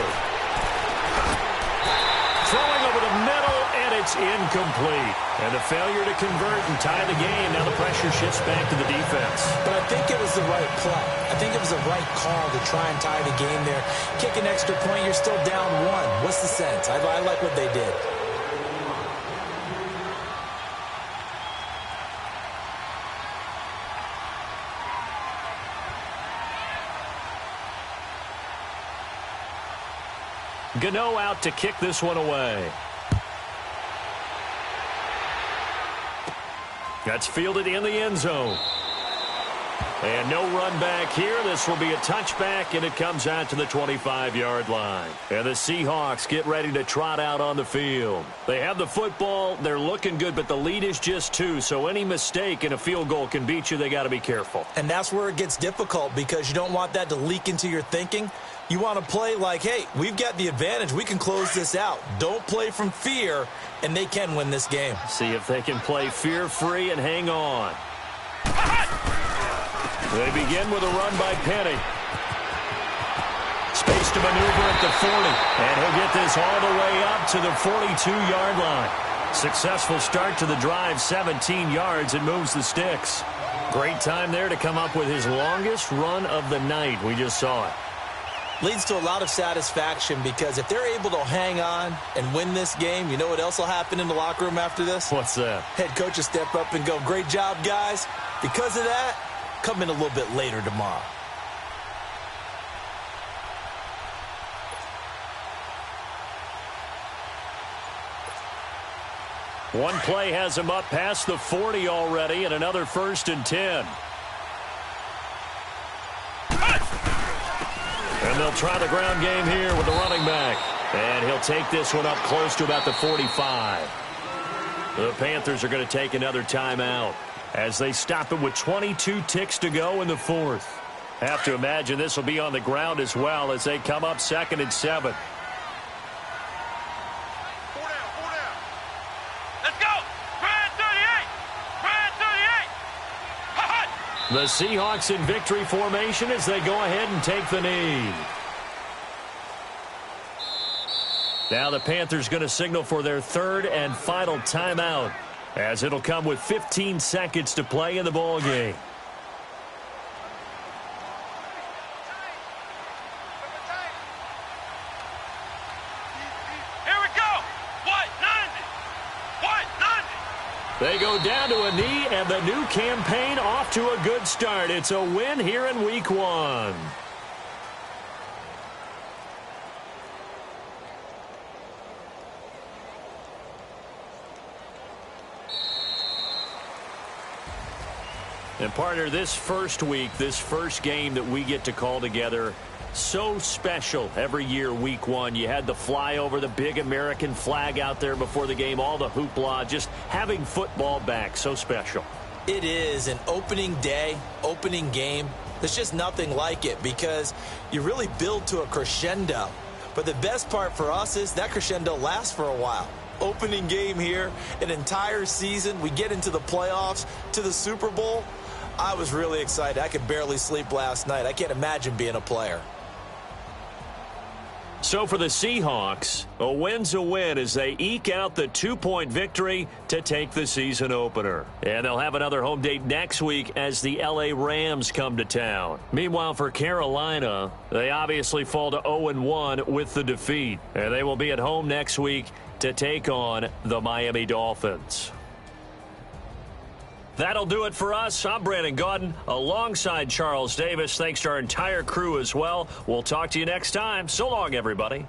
Speaker 2: Throwing over the middle, and it's incomplete. And a failure to convert and tie the game. Now the pressure shifts back to the defense.
Speaker 3: But I think it was the right play. I think it was the right call to try and tie the game there. Kick an extra point, you're still down one. What's the sense? I like what they did.
Speaker 2: Gano out to kick this one away. That's fielded in the end zone. And no run back here. This will be a touchback, and it comes out to the 25-yard line. And the Seahawks get ready to trot out on the field. They have the football. They're looking good, but the lead is just 2. So any mistake in a field goal can beat you. They got to be careful.
Speaker 3: And that's where it gets difficult because you don't want that to leak into your thinking. You want to play like, hey, we've got the advantage. We can close this out. Don't play from fear, and they can win this game.
Speaker 2: See if they can play fear-free and hang on. They begin with a run by Penny. Space to maneuver at the 40. And he'll get this all the way up to the 42-yard line. Successful start to the drive, 17 yards, and moves the sticks. Great time there to come up with his longest run of the night. We just saw it.
Speaker 3: Leads to a lot of satisfaction because if they're able to hang on and win this game, you know what else will happen in the locker room after this?
Speaker 2: What's that?
Speaker 3: Head coach will step up and go, great job, guys. Because of that, come in a little bit later tomorrow.
Speaker 2: One play has him up past the 40 already, and another 1st and 10. And they'll try the ground game here with the running back. And he'll take this one up close to about the 45. The Panthers are going to take another timeout as they stop it with 22 ticks to go in the 4th. Have to imagine this will be on the ground as well as they come up 2nd and 7.
Speaker 4: 4 down. Let's go. Brand 38.
Speaker 2: The Seahawks in victory formation as they go ahead and take the knee. Now the Panthers going to signal for their 3rd and final timeout as it'll come with 15 seconds to play in the ball game.
Speaker 4: Here we go. What? 90.
Speaker 2: They go down to a knee, and the new campaign off to a good start. It's a win here in Week 1. And partner, this first week, this first game that we get to call together, so special every year, Week 1. You had the flyover, the big American flag out there before the game, all the hoopla, just having football back, so special.
Speaker 3: It is an opening day, opening game. There's just nothing like it because you really build to a crescendo. But the best part for us is that crescendo lasts for a while. Opening game here, an entire season. We get into the playoffs, to the Super Bowl. I was really excited. I could barely sleep last night. I can't imagine being a player.
Speaker 2: So for the Seahawks, a win's a win as they eke out the 2-point victory to take the season opener. And they'll have another home date next week as the LA Rams come to town. Meanwhile, for Carolina, they obviously fall to 0-1 with the defeat. And they will be at home next week to take on the Miami Dolphins. That'll do it for us. I'm Brandon Gaudin alongside Charles Davis. Thanks to our entire crew as well. We'll talk to you next time. So long, everybody.